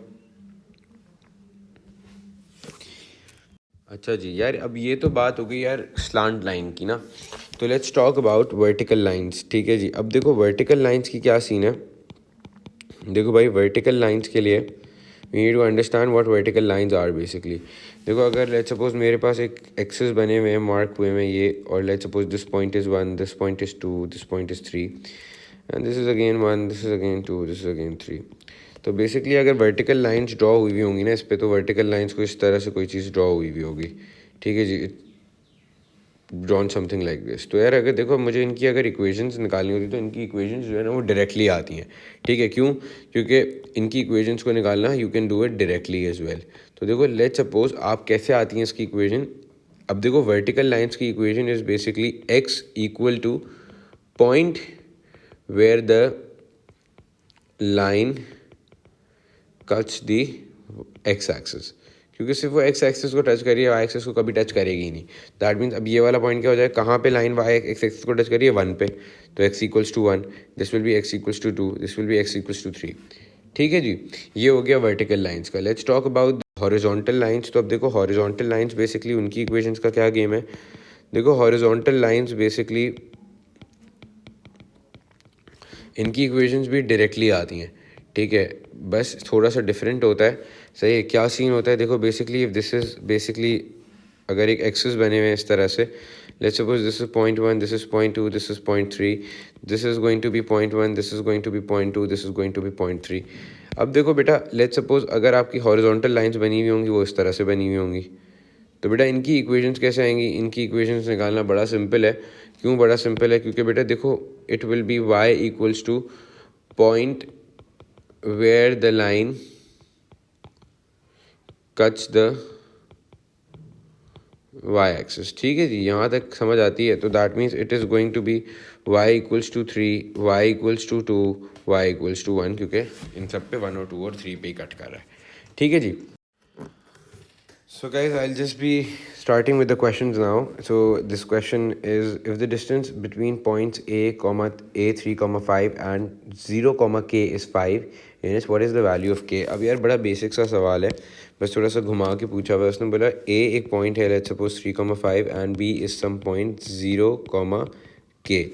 अच्छा जी यार, अब ये तो बात हो गई यार स्लांट लाइन की ना, तो let's talk about vertical lines. ठीक है जी, अब देखो वर्टिकल लाइंस की क्या सीन है. देखो भाई वर्टिकल लाइंस के लिए we need to understand what vertical lines are basically. देखो अगर लेट्स सपोज मेरे पास एक एक्सेस बने हुए हैं मार्क हुए हैं ये, और let's suppose this point is 1, this point is 2, this point is 3 and this is again 1, this is again 2, this is again 3. तो बेसिकली अगर वर्टिकल लाइंस ड्रॉ हुई हुई होंगी ना इस पर, तो वर्टिकल लाइंस को इस तरह से कोई चीज़ ड्रॉ हुई हुई होगी. ठीक है जी, ड्रॉन समथिंग लाइक दिस. तो यार अगर देखो मुझे इनकी अगर इक्वेशंस निकालनी होती तो इनकी इक्वेशंस जो है ना वो डायरेक्टली आती हैं. ठीक है, क्यों? क्योंकि इनकी इक्वेशंस को निकालना you can do it directly as well. तो देखो लेट्स सपोज आप कैसे आती हैं इसकी इक्वेशन. अब देखो वर्टिकल लाइंस की equation is basically x equal to point where the line cuts the x axis. क्योंकि सिर्फ वो एक्स एक्सिस को टच करिए, वाई एक्सिस को कभी टच करेगी ही नहीं. दैट मीन्स अब ये वाला पॉइंट क्या हो जाए, कहाँ पे लाइन वाई एक्स एक्सिस को टच करिए, 1 पे. तो x equals to 1, this will be x equals to 2, this will be x equals to 3. ठीक है जी, ये हो गया वर्टिकल लाइंस का. Let's talk about horizontal lines. तो अब देखो हॉरिजॉन्टल लाइंस बेसिकली उनकी इक्वेशंस का क्या गेम है. देखो हॉरिजॉन्टल लाइंस बेसिकली इनकी इक्वेशंस भी डायरेक्टली आती हैं. ठीक है, बस थोड़ा सा डिफरेंट होता है. सही है, क्या सीन होता है देखो बेसिकली दिस इज़ बेसिकली अगर एक एक्सिस बने हुए हैं इस तरह से, let's suppose this is point 1, this is point 2, this is point 3, this is going to be point 1, this is going to be point 2, this is going to be point 3. अब देखो बेटा लेट्स सपोज अगर आपकी हॉरिजॉन्टल लाइंस बनी हुई होंगी वो इस तरह से बनी हुई होंगी, तो बेटा इनकी इक्वेशंस कैसे आएंगी. इनकी इक्वेशंस निकालना बड़ा सिंपल है. क्यों बड़ा सिंपल है? क्योंकि बेटा देखो it will be y equals to point where the line cuts the y axis. ठीक है जी, यहाँ तक समझ आती है. तो that means it is going to be y equals to 3, y equals to 2, y equals to 1, क्योंकि इन सब पे 1 और 2 और 3 पे ही कट कर रहा है. ठीक है जी. So guys, I'll just be starting with the questions now. So this question is, if the distance between points a comma a3 comma 5 and 0 comma k is 5 units, what is the value of k? अब यार बड़ा बेसिक सा सवाल है, बस थोड़ा सा घुमा के पूछा हुआ है. उसने बोला a एक पॉइंट है let's suppose 3 comma 5 and b is some point 0 comma k.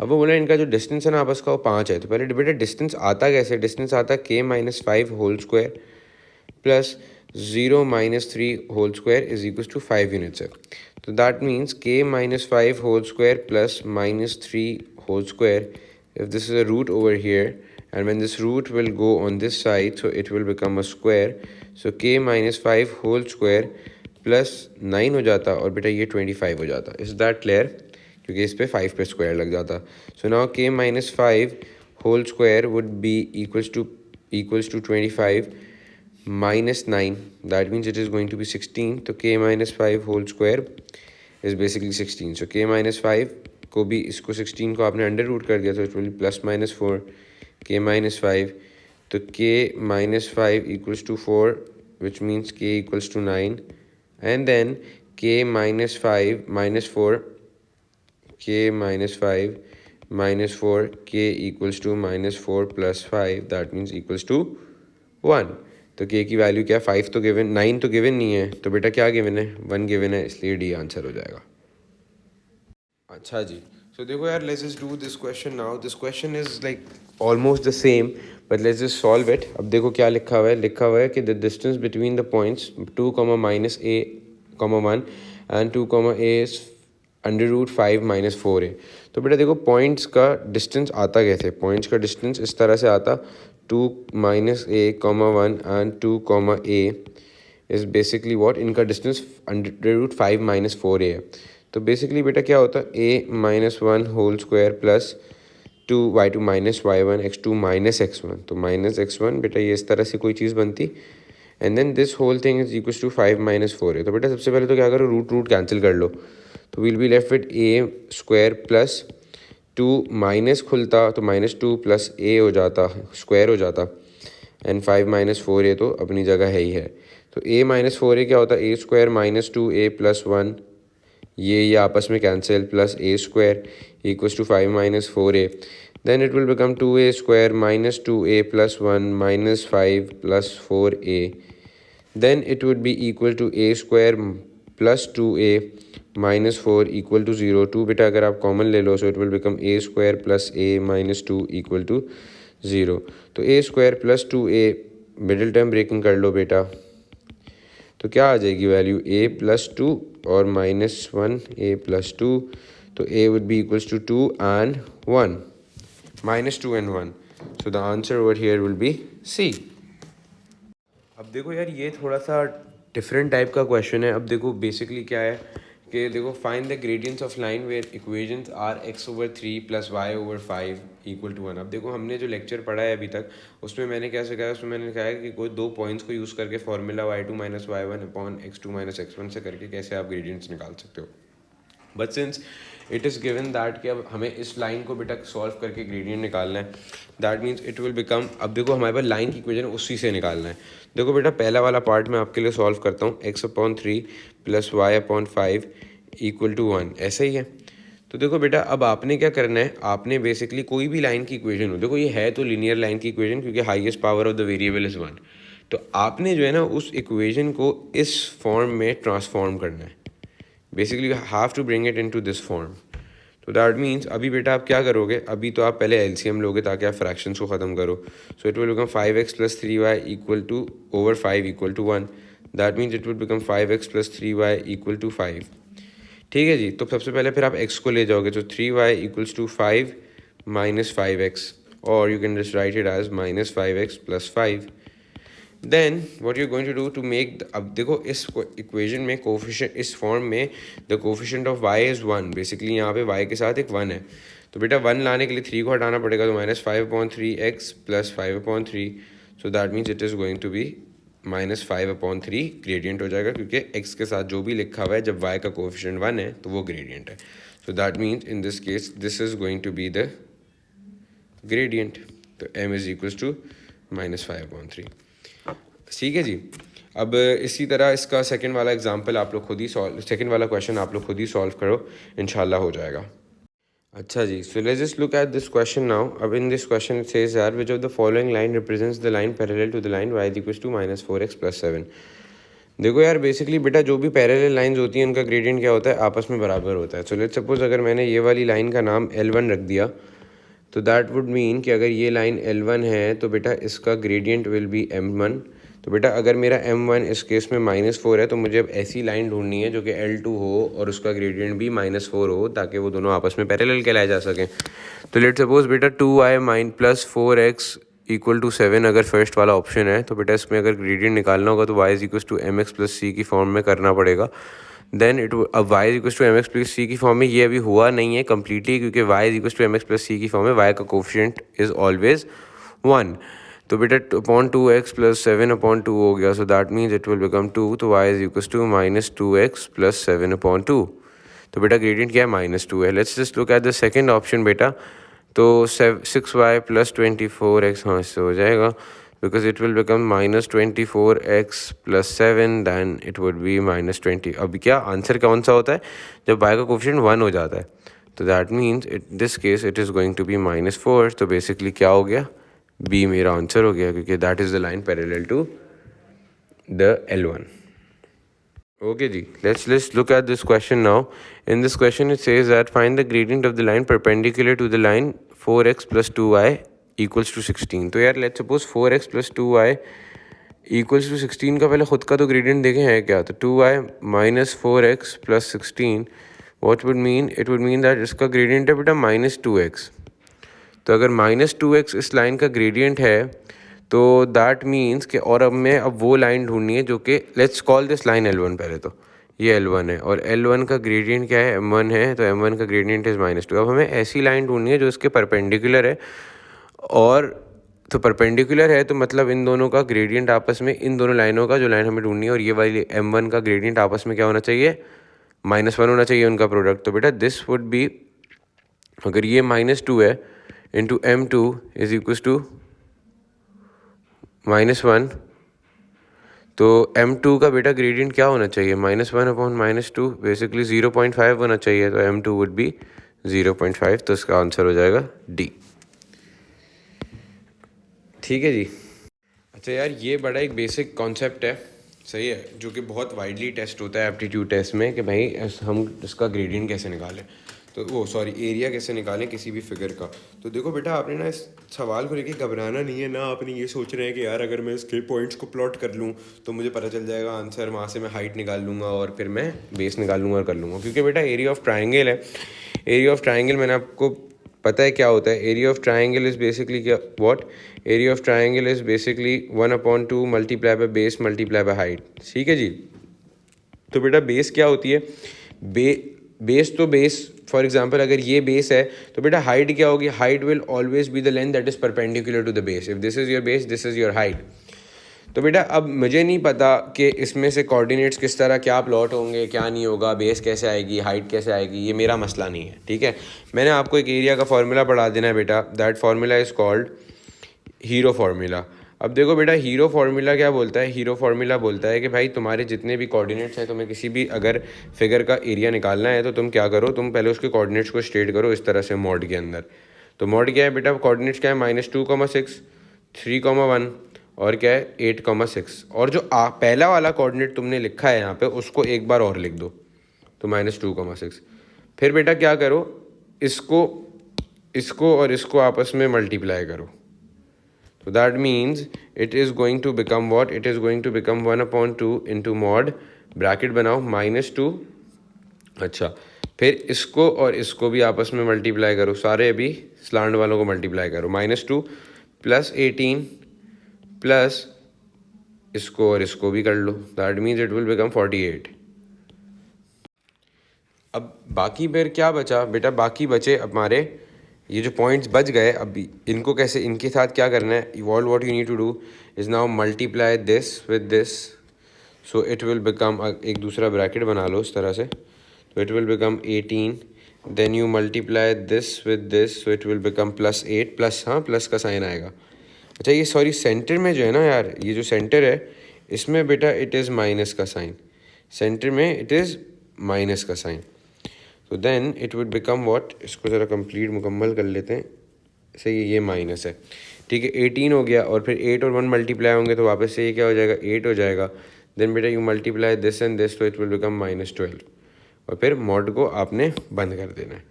अब वो बोला इनका जो डिस्टेंस है ना आपस का वो 5 है. तो पहले बेटा डिस्टेंस आता कैसे? डिस्टेंस आता k minus 5 whole square plus 0 minus 3 whole square is equals to 5 units है. तो that means k minus 5 whole square plus minus 3 whole square, if this is a root over here and when this root will go on this side so it will become a square, so k minus 5 whole square plus 9 हो जाता और बेटा ये 25 हो जाता. Is that clear? क्योंकि इस पे 5 पे स्क्वायर लग जाता. So now k minus 5 whole square would be equals to 25 minus 9, that means it is going to be 16. तो k minus 5 whole square is basically 16. so k minus 5 को भी इसको 16 को आपने अंडर रूट कर दिया तो it will be plus minus 4 k minus 5. तो k minus 5 equals to 4 which means k equals to 9 and then k minus 5 minus 4, k minus 5 minus 4, k equals to minus 4 plus 5, that means equals to 1. तो k की वैल्यू क्या है? 5 तो गिवन, 9 तो गिवन नहीं है, तो बेटा क्या गिवन है? 1 गिवन है, इसलिए डी आंसर हो जाएगा. अच्छा जी, सो देखो यार let's just do this question now. This question is like almost the same but let's just solve it. अब देखो क्या लिखा हुआ है. लिखा हुआ है कि the distance between the points 2 minus a 1 and 2 a is under root 5 minus 4a. तो बेटा देखो पॉइंट्स का डिस्टेंस आता कैसे? पॉइंट्स का डिस्टेंस इस तरह से आता 2 minus a comma 1 and 2 comma a is basically what, इनका डिस्टेंस √5 minus 4a है। तो बेसिकली बेटा क्या होता है, a minus 1 whole square plus 2y2 minus y1 x2 minus x1। तो माइनस x1 बेटा ये इस तरह से कोई चीज़ बनती, and then this whole thing is equals to 5 minus 4a। तो बेटा सबसे पहले तो क्या करो, रूट रूट कैंसिल कर लो, तो will be left with a square plus 2 minus खुलता तो -2 प्लस a हो जाता, स्क्वायर हो जाता, एंड 5 minus 4a तो अपनी जगह है ही है। तो a minus 4a क्या होता है, a square minus 2a plus 1, ये आपस में cancel, plus a square equals to 5 minus 4a, then it will become 2a square minus 2a plus 1 minus 5 plus 4a, then it would be equal to a square plus 2a minus 4 equal to 0। 2 बेटा अगर आप कॉमन ले लो, so it will become a square plus a minus 2 equal to 0। तो a square plus 2a middle term breaking कर लो बेटा, तो क्या आ जाएगी वैल्यू, a plus 2 और -1 a plus 2, तो a would be equals to 2 and 1, -2 and 1। So the answer over here will be C। अब देखो यार ये थोड़ा सा डिफरेंट टाइप का क्वेश्चन है। अब देखो बेसिकली क्या है कि देखो find the gradients of line where equations are x/3 + y/5 = 1। अब देखो हमने जो लेक्चर पढ़ा है अभी तक, उसमें मैंने क्या सिखाया, उसमें मैंने कहा है कि कोई दो पॉइंट्स को यूज़ करके formula y2 - y1 x2 - x1 से करके कैसे आप ग्रेडियंट्स निकाल सकते हो। But since it is given that कि अब हमें इस लाइन को बेटा सॉल्व करके ग्रेडियंट निकालना है, that means it will become, अब देखो हमारे पास लाइन की इक्वेशन उसी से निकालना है। देखो बेटा पहला वाला पार्ट मैं आपके लिए सॉल्व करता हूँ, x/3 + y/5 = 1, ऐसा ही है। तो देखो बेटा अब आपने क्या करना है, आपने बेसिकली कोई भी लाइन की इक्वेशन हो, देखो ये है तो लीनियर लाइन की इक्वेशन क्योंकि highest power of the variable is 1, तो आपने जो है ना उस इक्वेशन को इस फॉर्म में ट्रांसफॉर्म करना है। Basically you have to bring it into this form. तो दैट मीन्स अभी बेटा आप क्या करोगे, अभी तो आप पहले एलसीएम लोगे ताकि आप फ्रैक्शंस को ख़त्म करो। सो it will become 5x + 3y = 5 = 1। That means it will become 5x + 3y = 5। ठीक है जी। तो सबसे पहले फिर आप x को ले जाओगे, तो 3y = 5 - 5x, और you can just write it as -5x + 5। Then what you going to do to make, अब देखो इस इक्वेशन में कोफिशिएंट, इस फॉर्म में the coefficient of y is 1, basically यहाँ पे y के साथ एक 1 है, तो बेटा 1 लाने के लिए 3 को हटाना पड़ेगा, तो -5/3x + 5/3, so that means it is going to be -5/3 gradient हो जाएगा, क्योंकि x के साथ जो भी लिखा हुआ है जब y का कोफिशिएंट 1 है तो वो ग्रेडियंट है। So that means in this case this is going to be the gradient, तो m इज़ इक्वल्स टू -5/3। ठीक है जी। अब इसी तरह इसका सेकंड वाला एग्जांपल आप लोग खुद ही सॉल्व, सेकंड वाला क्वेश्चन आप लोग खुद ही सॉल्व करो, इंशाल्लाह हो जाएगा। अच्छा जी, so let's just look at this question now. अब in this question it says that which of the following line represents the line parallel to the line y = -4x + 7। देखो यार बेसिकली बेटा जो भी पैरेलल लाइंस होती हैं उनका ग्रेडियंट क्या होता है, आपस में बराबर होता है। सो लेट्स सपोज अगर मैंने ये वाली लाइन का नाम L1 रख दिया, तो दैट वुड मीन कि अगर ये लाइन L1 है तो बेटा इसका ग्रेडियंट विल बी M1। तो बेटा अगर मेरा M1 इस केस में -4 है, तो मुझे अब ऐसी लाइन ढूंढनी है जो कि L2 हो और उसका ग्रेडियंट भी -4 हो, ताकि वो दोनों आपस में पैरेलल कहलाए जा सकें। तो लेट्स सपोज बेटा 2y + 4x = 7 अगर फर्स्ट वाला ऑप्शन है, तो बेटा इसमें अगर ग्रेडियंट निकालना होगा तो y = mx + c की फॉर्म में करना पड़ेगा। देन अब y = mx + c की फॉर्म में ये अभी हुआ नहीं है कम्प्लीटली, क्योंकि y = mx + c की फॉर्म में y का कोफिशिएंट इज़ ऑलवेज 1। तो बेटा अपॉन 2x + 7/2 हो गया, सो that means it will become 2, तो y = -2x + 7/2। तो बेटा ग्रेडियंट क्या है, -2 है। Let's just look at the second option बेटा, तो 6y + 24x, हाँ इससे हो जाएगा, because it will become -24x + 7, then it would be -20। अभी क्या आंसर कौन सा होता है, जब y का कोफिशिएंट 1 हो जाता है, तो that means this case it is going to be -4। तो बेसिकली क्या हो गया, बी मेरा आंसर हो गया, क्योंकि that is the line parallel to the L1। Okay जी, let's look at this question now. In this question it says that find the gradient of the line perpendicular to the line 4x + 2y = 16। तो यार let's suppose 4x + 2y = 16 का पहले खुद का तो ग्रेडियंट देखें है क्या, तो 2y - 4x + 16 what would mean, it would mean that इसका ग्रेडियंट है बेटा -2x। तो अगर -2x इस लाइन का ग्रेडियंट है तो दैट मीन्स कि और अब वो लाइन ढूंढनी है जो कि let's call this line L1 पहले, तो ये L1 है और L1 का ग्रेडियंट क्या है, M1 है, तो M1 का ग्रेडियंट इज़ -2। अब हमें ऐसी लाइन ढूंढनी है जो इसके परपेंडिकुलर है, और तो परपेंडिकुलर है तो मतलब इन दोनों का ग्रेडियंट आपस में, इन दोनों लाइनों का जो लाइन हमें ढूंढनी है और ये वाली M1 का ग्रेडियंट आपस में क्या होना चाहिए, -1 होना चाहिए उनका प्रोडक्ट। तो बेटा दिस वुड बी, अगर ये -2 है into M2 is equals to -1, तो M2 का बेटा ग्रेडियंट क्या होना चाहिए, -1/-2, बेसिकली 0.5 होना चाहिए, तो M2 वुड बी 0.5, तो इसका आंसर हो जाएगा डी। ठीक है जी। अच्छा यार, ये बड़ा एक बेसिक कॉन्सेप्ट है, सही है, जो कि बहुत वाइडली टेस्ट होता है एप्टीट्यूड टेस्ट में कि भाई हम इसका ग्रेडियंट कैसे निकालें, तो वो सॉरी एरिया कैसे निकालें किसी भी फिगर का। तो देखो बेटा, आपने ना इस सवाल को लेके घबराना नहीं है ना, आपने ये सोचना है कि यार अगर मैं इसके पॉइंट्स को प्लॉट कर लूँ तो मुझे पता चल जाएगा आंसर, वहाँ से मैं हाइट निकाल लूँगा और फिर मैं बेस निकाल लूँगा और कर लूँगा, क्योंकि बेटा एरिया ऑफ ट्राइंगल है। एरिया ऑफ ट्राइंगल मैंने आपको पता है क्या होता है, area of triangle is basically क्या, what, area of triangle is basically 1/2 multiply by base multiply by height. ठीक है जी। तो बेटा बेस क्या होती है, बेस तो बेस, फॉर एग्जांपल अगर ये बेस है तो बेटा हाइट क्या होगी, height will always be the length that is perpendicular to the base. If this is your base, this is your height. तो बेटा अब मुझे नहीं पता कि इसमें से कोऑर्डिनेट्स किस तरह क्या प्लॉट होंगे, क्या नहीं होगा, बेस कैसे आएगी, हाइट कैसे आएगी, ये मेरा मसला नहीं है। ठीक है, मैंने आपको एक एरिया का फार्मूला पढ़ा देना है बेटा, that formula is called hero formula. अब देखो बेटा, हीरो फार्मूला क्या बोलता है, हीरो फार्मूला बोलता है कि भाई तुम्हारे जितने भी कोऑर्डिनेट्स हैं, तुम्हें किसी भी अगर फिगर का एरिया निकालना है तो तुम क्या करो, तुम पहले उसके कोऑर्डिनेट्स को स्टेट करो इस तरह से मॉड के अंदर। तो मॉड क्या है बेटा, कोऑर्डिनेट्स क्या है, -2,6, 3,1 और क्या है 8,6, और जो पहला वाला कोऑर्डिनेट तुमने लिखा है यहाँ पे उसको एक बार और लिख दो, तो -2,6। फिर बेटा क्या करो, इसको इसको और इसको आपस में मल्टीप्लाई करो, so that means it is going to become what, it is going to become 1/2 into mod, bracket बनाओ -2। अच्छा, फिर इसको और इसको भी आपस में मल्टीप्लाई करो, सारे अभी स्लांट वालों को मल्टीप्लाई करो, -2 प्लस 18 प्लस इसको और इसको भी कर लो, that means it will become 48। अब बाकी फिर क्या बचा बेटा, बाकी बचे हमारे ये जो पॉइंट्स बच गए, अभी इनको कैसे, इनके साथ क्या करना है, involve what you need to do is now multiply this with this, so it will become, एक दूसरा ब्रैकेट बना लो इस तरह से, तो it will become 18, then you multiply this with this, so it will become +8, plus, हाँ प्लस का साइन आएगा। अच्छा ये सॉरी, सेंटर में जो है ना यार, ये जो सेंटर है इसमें बेटा इट इज़ माइनस का साइन, सेंटर में इट इज़ माइनस का साइन, तो then it would become what, इसको ज़रा कंप्लीट मुकम्मल कर लेते हैं, सही है, ये माइनस है, ठीक है, 18 हो गया, और फिर 8 और 1 मल्टीप्लाई होंगे तो वापस से ये क्या हो जाएगा, 8 हो जाएगा। देन बेटा you multiply this and this, तो इट विल बिकम -12, और फिर मॉड को आपने बंद कर देना है।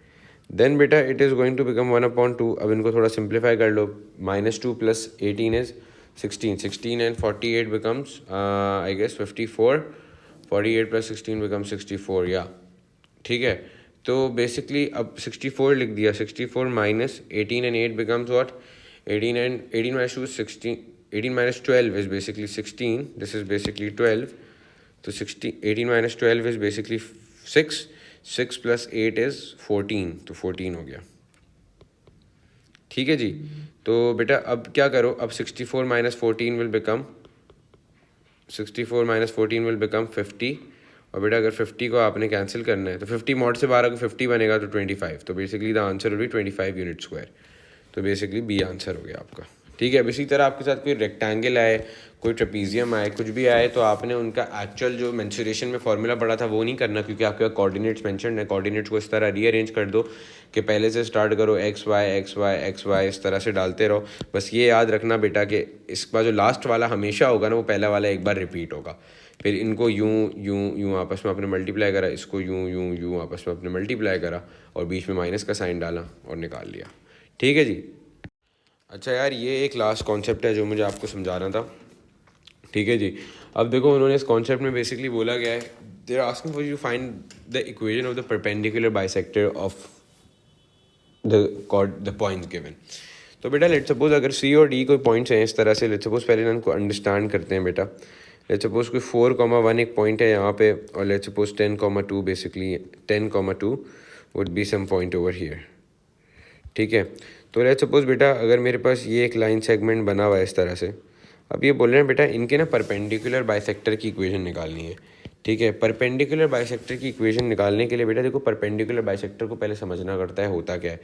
देन बेटा it is going to become 1/2, अब इनको थोड़ा सिंप्लीफाई कर लो, -2 plus 18 is 16, 16 and 48 becomes I guess 54, 48 plus 16 become 64, या ठीक है। तो बेसिकली अब 64 लिख दिया, 64 minus 18 and 8 becomes what, 18 and 18 minus 2 16, 18 minus 12 is basically 16, this is basically 12, तो 16, 18 minus 12 is basically 6, 6 plus 8 is 14, तो 14 हो गया। ठीक है जी। तो बेटा अब क्या करो, अब 64 minus 14 will become 64 minus 14 will become 50, और बेटा अगर 50 को आपने कैंसिल करना है तो 50 मॉड से बाहर अगर 50 बनेगा तो 25, तो basically the answer will be 25 unit square, तो बेसिकली बी आंसर हो गया आपका। ठीक है, अब इसी तरह आपके साथ कोई रेक्टेंगल आए, कोई ट्रेपीजियम आए, कुछ भी आए, तो आपने उनका एक्चुअल जो मेंसुरेशन में फॉर्मूला पड़ा था वो नहीं करना, क्योंकि आपके पास कोऑर्डिनेट्स मेंशन है, कोऑर्डिनेट्स को इस तरह रीअरेंज कर दो कि पहले से स्टार्ट करो एक्स वाई इस तरह से डालते रहो। बस ये याद रखना बेटा कि इसका जो लास्ट वाला हमेशा होगा ना, वो पहला वाला एक बार रिपीट होगा, फिर इनको यूं यूं यूं आपस में आपने मल्टीप्लाई करा, इसको यूं यूं यूं आपस में आपने मल्टीप्लाई करा, और बीच में माइनस का साइन डाला और निकाल लिया। ठीक है जी। अच्छा यार, ये एक लास्ट कॉन्सेप्ट है जो मुझे आपको समझाना था। ठीक है जी। अब देखो, उन्होंने इस कॉन्सेप्ट में बेसिकली बोला गया है, they are asking for you find the equation of the perpendicular bisector of the points given. तो बेटा लेट्स सपोज अगर सी और डी कोई पॉइंट्स हैं इस तरह से, लेट्स सपोज पहले इनको अंडरस्टैंड करते हैं बेटा। लेट्स सपोज कोई 4,1 एक पॉइंट है यहाँ पे, और let's suppose 10,2 basically 10,2 would be some point over here. ठीक है, तो लेट्स सपोज बेटा अगर मेरे पास ये एक लाइन सेगमेंट बना हुआ है इस तरह से, अब ये बोल रहे हैं बेटा इनके ना परपेंडिकुलर बाइसेक्टर की इक्वेशन निकालनी है। ठीक है, परपेंडिकुलर बाइसेक्टर की इक्वेशन निकालने के लिए बेटा देखो परपेंडिकुलर बाइसेक्टर को पहले समझना पड़ता है होता क्या है।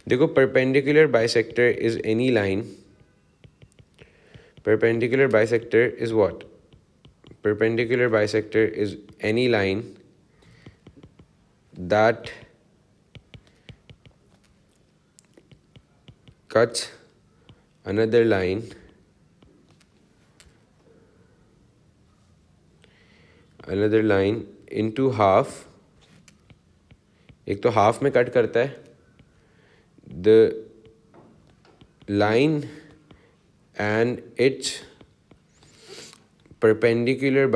देखो perpendicular bisector is any line, perpendicular bisector is what, perpendicular bisector is any line that cuts another line into half। एक तो हाफ में कट करता है, the line and it's perpendicular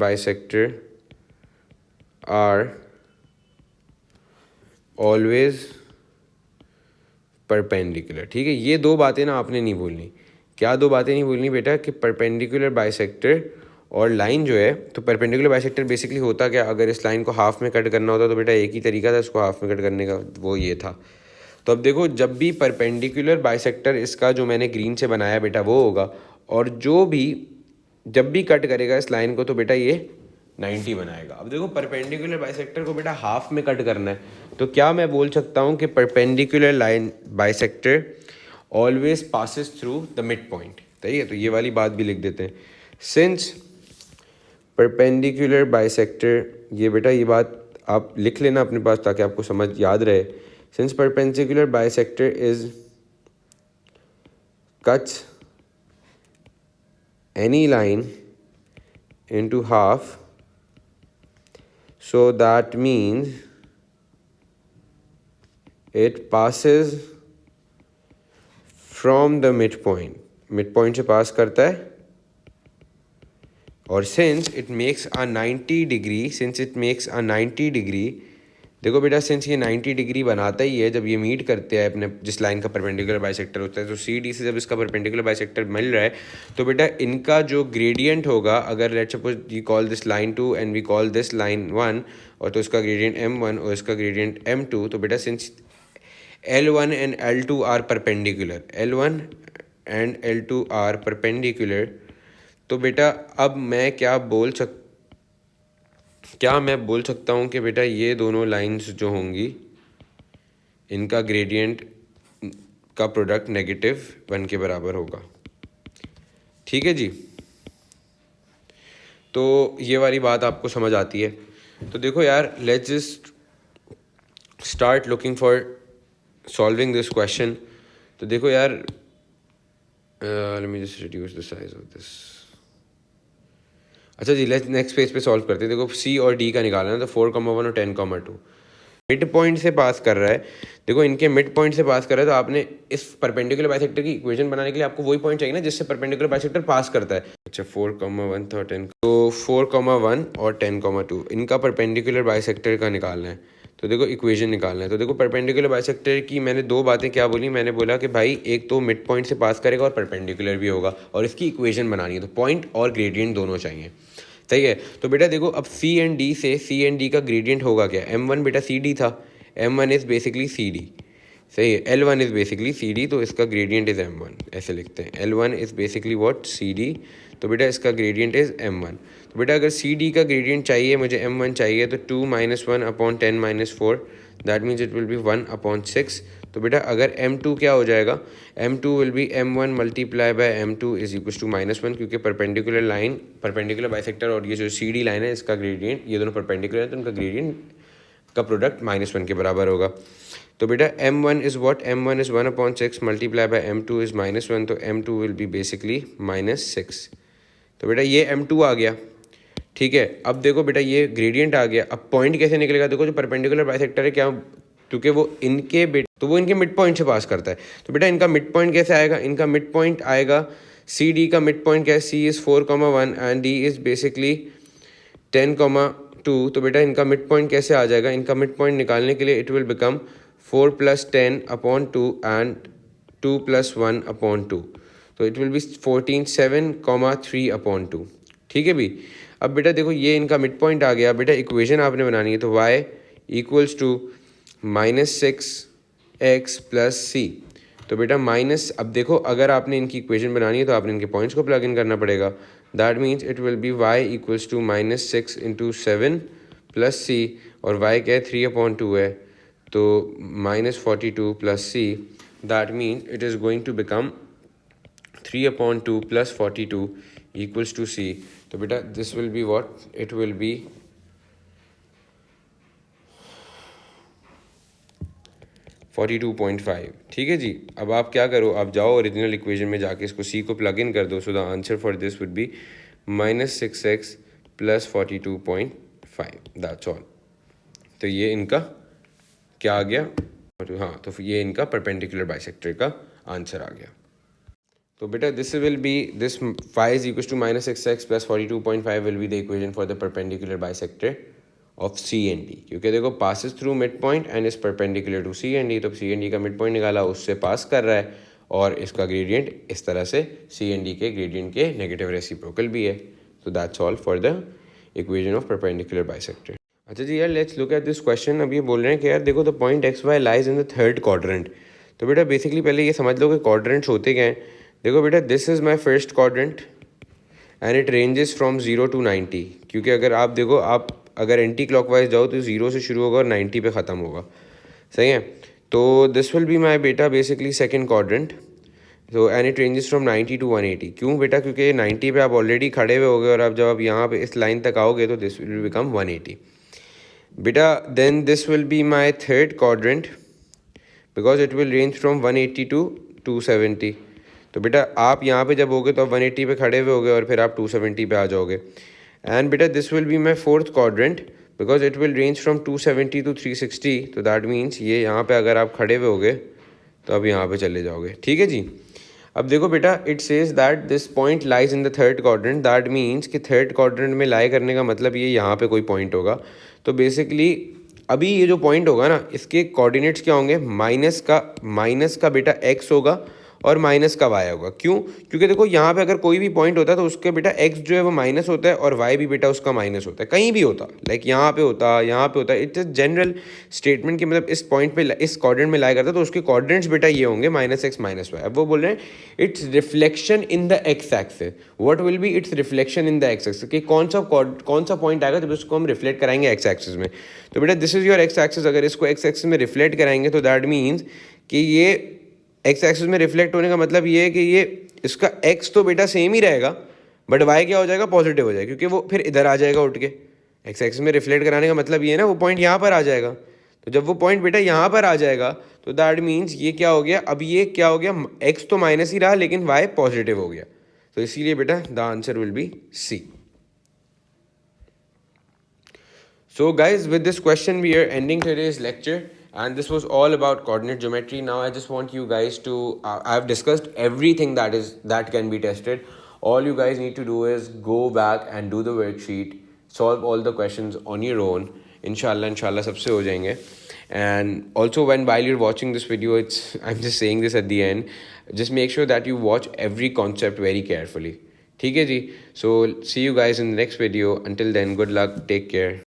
bisector are always perpendicular. ठीक है, ये दो बातें ना आपने नहीं भूलनी। क्या दो बातें नहीं भूलनी बेटा, कि परपेंडिकुलर बाइसेक्टर और लाइन जो है, तो परपेंडिकुलर बाइसेक्टर बेसिकली होता क्या, अगर इस लाइन को हाफ में कट करना होता तो बेटा एक ही तरीका था इसको हाफ में कट करने का, वो ये था। तो अब देखो जब भी परपेंडिकुलर बाइसेक्टर इसका जो मैंने ग्रीन से बनाया बेटा वो होगा, और जो भी जब भी कट करेगा इस लाइन को तो बेटा ये 90 बनाएगा। अब देखो परपेंडिकुलर बाइसेक्टर को बेटा हाफ में कट करना है, तो क्या मैं बोल सकता हूँ कि perpendicular line bisector always passes through the mid point. सही है, तो ये वाली बात भी लिख देते हैं। सिंस परपेंडिकुलर बाइसेक्टर, ये बेटा ये बात आप लिख लेना अपने पास ताकि आपको समझ याद रहे। Since perpendicular bisector is cuts any line into half, so that means it passes from the midpoint, midpoint से पास करता है, और since it makes a 90 degree, since it makes a 90 degree, देखो बेटा सिंस ये 90 डिग्री बनाता ही है जब ये मीट करते हैं अपने जिस लाइन का परपेंडिकुलर बाइसेक्टर होता है, तो सी डी से जब इसका परपेंडिकुलर बाइसेक्टर मिल रहा है तो बेटा इनका जो ग्रेडियंट होगा, अगर let's suppose we call this line 2 and we call this line 1, और तो इसका ग्रेडियंट m1 और इसका ग्रेडियंट m2, तो बेटा since L1 and L2 are perpendicular, L1 and L2 are perpendicular, तो बेटा अब मैं क्या बोल सकता हूँ कि बेटा ये दोनों लाइंस जो होंगी इनका ग्रेडियंट का प्रोडक्ट -1 के बराबर होगा। ठीक है जी, तो ये वाली बात आपको समझ आती है। तो देखो यार let's just start looking for solving this question. तो देखो यार let me just reduce the size of this. अच्छा जी, लेट्स नेक्स्ट पेज पे सॉल्व करते हैं। देखो सी और डी का निकालना है, तो 4,1 और 10,2 मिड पॉइंट से पास कर रहा है। देखो इनके मिड पॉइंट से पास कर रहा है, तो आपने इस परपेंडिकुलर बाइसेक्टर की इक्वेशन बनाने के लिए आपको वही पॉइंट चाहिए ना जिससे परपेंडिकुलर बाइसेक्टर पास करता है। अच्छा 4,1 था 10, तो 4,1 और 10,2 इनका परपेंडिकुलर बाइसेक्टर का निकालना है। तो देखो इक्वेशन निकालना है। तो देखो परपेंडिकुलर बाइसेक्टर की मैंने दो बातें क्या बोली, मैंने बोला कि भाई एक तो मिड पॉइंट से पास करेगा और परपेंडिकुलर भी होगा, और इसकी इक्वेशन बनानी है, तो पॉइंट और ग्रेडियंट दोनों चाहिए। सही है, तो बेटा देखो अब सी एंड डी का ग्रेडियंट होगा क्या, m1 बेटा सी डी था, m1 is basically C D. सही है, L1 is basically C D, तो इसका ग्रेडियंट इज़ m1, ऐसे लिखते हैं L1 is basically what C D, तो बेटा इसका ग्रेडियंट इज़ m1। तो बेटा अगर सी डी का ग्रेडियंट चाहिए, मुझे m1 चाहिए, तो 2 - 1/10 - 4 that means it will be 1/6। तो बेटा अगर m2 क्या हो जाएगा, m2 will be m1 multiply by m2 is equal to -1, क्योंकि परपेंडिकुलर बाइसेक्टर और ये जो सी डी लाइन है इसका ग्रेडियंट, ये दोनों परपेंडिकुलर है तो उनका ग्रेडियंट का प्रोडक्ट -1 के बराबर होगा। तो बेटा m1 is what, m1 is 1/6 multiply by m2 is -1, तो m2 विल बी बेसिकली -6। तो बेटा ये m2 आ गया। ठीक है, अब देखो बेटा ये ग्रेडियंट आ गया। अब पॉइंट कैसे निकलेगा, देखो जो परपेंडिकुलर बाइसेक्टर है क्या, क्योंकि वो इनके मिड पॉइंट से पास करता है, तो बेटा इनका मिड पॉइंट कैसे आएगा, इनका मिड पॉइंट आएगा, सी डी का मिड पॉइंट क्या है, C is 4,1 and D is basically 2, तो बेटा इनका मिड पॉइंट कैसे आ जाएगा? इनका मिड पॉइंट निकालने के लिए इट विल बिकम 4 + 10/2 एंड 2 + 1/2, तो इट विल बी 14 7, 3/2। ठीक है भी। अब बेटा देखो ये इनका मिड पॉइंट आ गया। बेटा इक्वेशन आपने बनानी है, तो y = -6x + c। तो बेटा माइनस, अब देखो अगर आपने इनकी इक्वेशन बनानी है तो आपने इनके पॉइंट्स को प्लग इन करना पड़ेगा। That means it will B y = -6 × 7 + c, और y क्या है? 3/2 है, तो -42 + c। That means it is going to become 3/2 + 42 = c। तो बेटा this will be what? It will be 42.5। ठीक है जी। अब आप क्या करो, आप जाओ ओरिजिनल इक्वेशन में जाके इसको c को प्लग इन कर दो। So the answer for this would be -6x + 42.5, that's all. तो ये इनका क्या आ गया? हाँ, तो ये इनका परपेंडिकुलर बाइसेक्टर का आंसर आ गया। तो बेटा this will be this y = -6x + 42.5 will be the equation for the perpendicular bisector of C and D, क्योंकि देखो passes through mid point and is perpendicular to C and D, तो सी एंड डी का मिड पॉइंट निकाला, उससे पास कर रहा है, और इसका ग्रेडियंट इस तरह से सी एंड डी के ग्रेडियंट के नेगेटिव रेसिप्रोकल भी है। तो that's all for the equation of perpendicular bisector. अच्छा जी यार, let's look at this question. अब ये बोल रहे हैं कि यार देखो the point X Y lies in the third quadrant. तो बेटा बेसिकली पहले ये समझ लो कि क्वाड्रेंट्स होते क्या हैं। देखो बेटा this is my first quadrant and it ranges from 0 to 90, क्योंकि अगर आप देखो, आप अगर एंटी क्लॉकवाइज जाओ तो 0 से शुरू होगा और 90 पे ख़त्म होगा। सही है। तो दिस विल बी माई बेटा बेसिकली सेकंड क्वाड्रेंट, तो and it ranges from 90 to 180। क्यों बेटा? क्योंकि 90 पे आप ऑलरेडी खड़े हुए होगे, और अब जब आप यहाँ पे इस लाइन तक आओगे तो दिस विल बिकम 180 बेटा। Then this will be my third quadrant because it will range from 180 to 270। तो बेटा आप यहाँ पे जब होगे तो आप 180 पे खड़े हुए होगे और फिर आप 270 पे आ जाओगे। एंड बेटा this will be my fourth quadrant because it will range from 270 to 360। तो दैट मीन्स ये यहाँ पे अगर आप खड़े हुए होगे तो अब यहाँ पे चले जाओगे। ठीक है जी। अब देखो बेटा it says that this point lies in the third quadrant. That means कि थर्ड क्वाड्रेंट में लाई करने का मतलब ये यहाँ पे कोई पॉइंट होगा। तो बेसिकली अभी ये जो पॉइंट होगा ना, इसके कोऑर्डिनेट्स क्या होंगे? माइनस का बेटा x होगा और माइनस का y होगा। क्यों? क्योंकि देखो यहाँ पे अगर कोई भी पॉइंट होता है तो उसके बेटा x जो है वो माइनस होता है और y भी बेटा उसका माइनस होता है। कहीं भी होता, लाइक यहाँ पे होता, यहाँ पे होता है। इट्स जनरल स्टेटमेंट की मतलब इस पॉइंट पे, इस क्वाड्रेंट में लाई करता है तो उसके कोऑर्डिनेट्स बेटा ये होंगे -x -y। अब वो बोल रहे हैं it's reflection in the x axis. What will be it's reflection in the x axis, कि कौन सा पॉइंट आएगा जब उसको हम रिफ्लेक्ट कराएंगे x एक्सिस में। तो बेटा this is your x axis. अगर इसको x एक्सिस में रिफ्लेक्ट कराएंगे तो दैट मीन्स कि ये x एक्सिस में रिफ्लेक्ट होने का मतलब ये है कि ये इसका x तो बेटा सेम ही रहेगा, बट y क्या हो जाएगा? पॉजिटिव हो जाएगा, क्योंकि वो फिर इधर आ जाएगा उठ के। x एक्सिस में रिफ्लेक्ट कराने का मतलब ये है ना, वो पॉइंट यहाँ पर आ जाएगा। तो जब वो पॉइंट बेटा यहाँ पर आ जाएगा तो दैट मीन्स ये क्या हो गया? अब ये क्या हो गया? x तो माइनस ही रहा लेकिन y पॉजिटिव हो गया। तो इसीलिए बेटा the answer will be C। So guys, with this question we are ending today's lecture, and this was all about coordinate geometry. Now I just want you guys to I've discussed everything that can be tested. All you guys need to do is go back and do the worksheet, solve all the questions on your own. Inshallah sabse ho jayenge. And also while you're watching this video, I'm just saying this at the end, just make sure that you watch every concept very carefully. ठीक है जी। So see you guys in the next video. Until then, good luck, take care.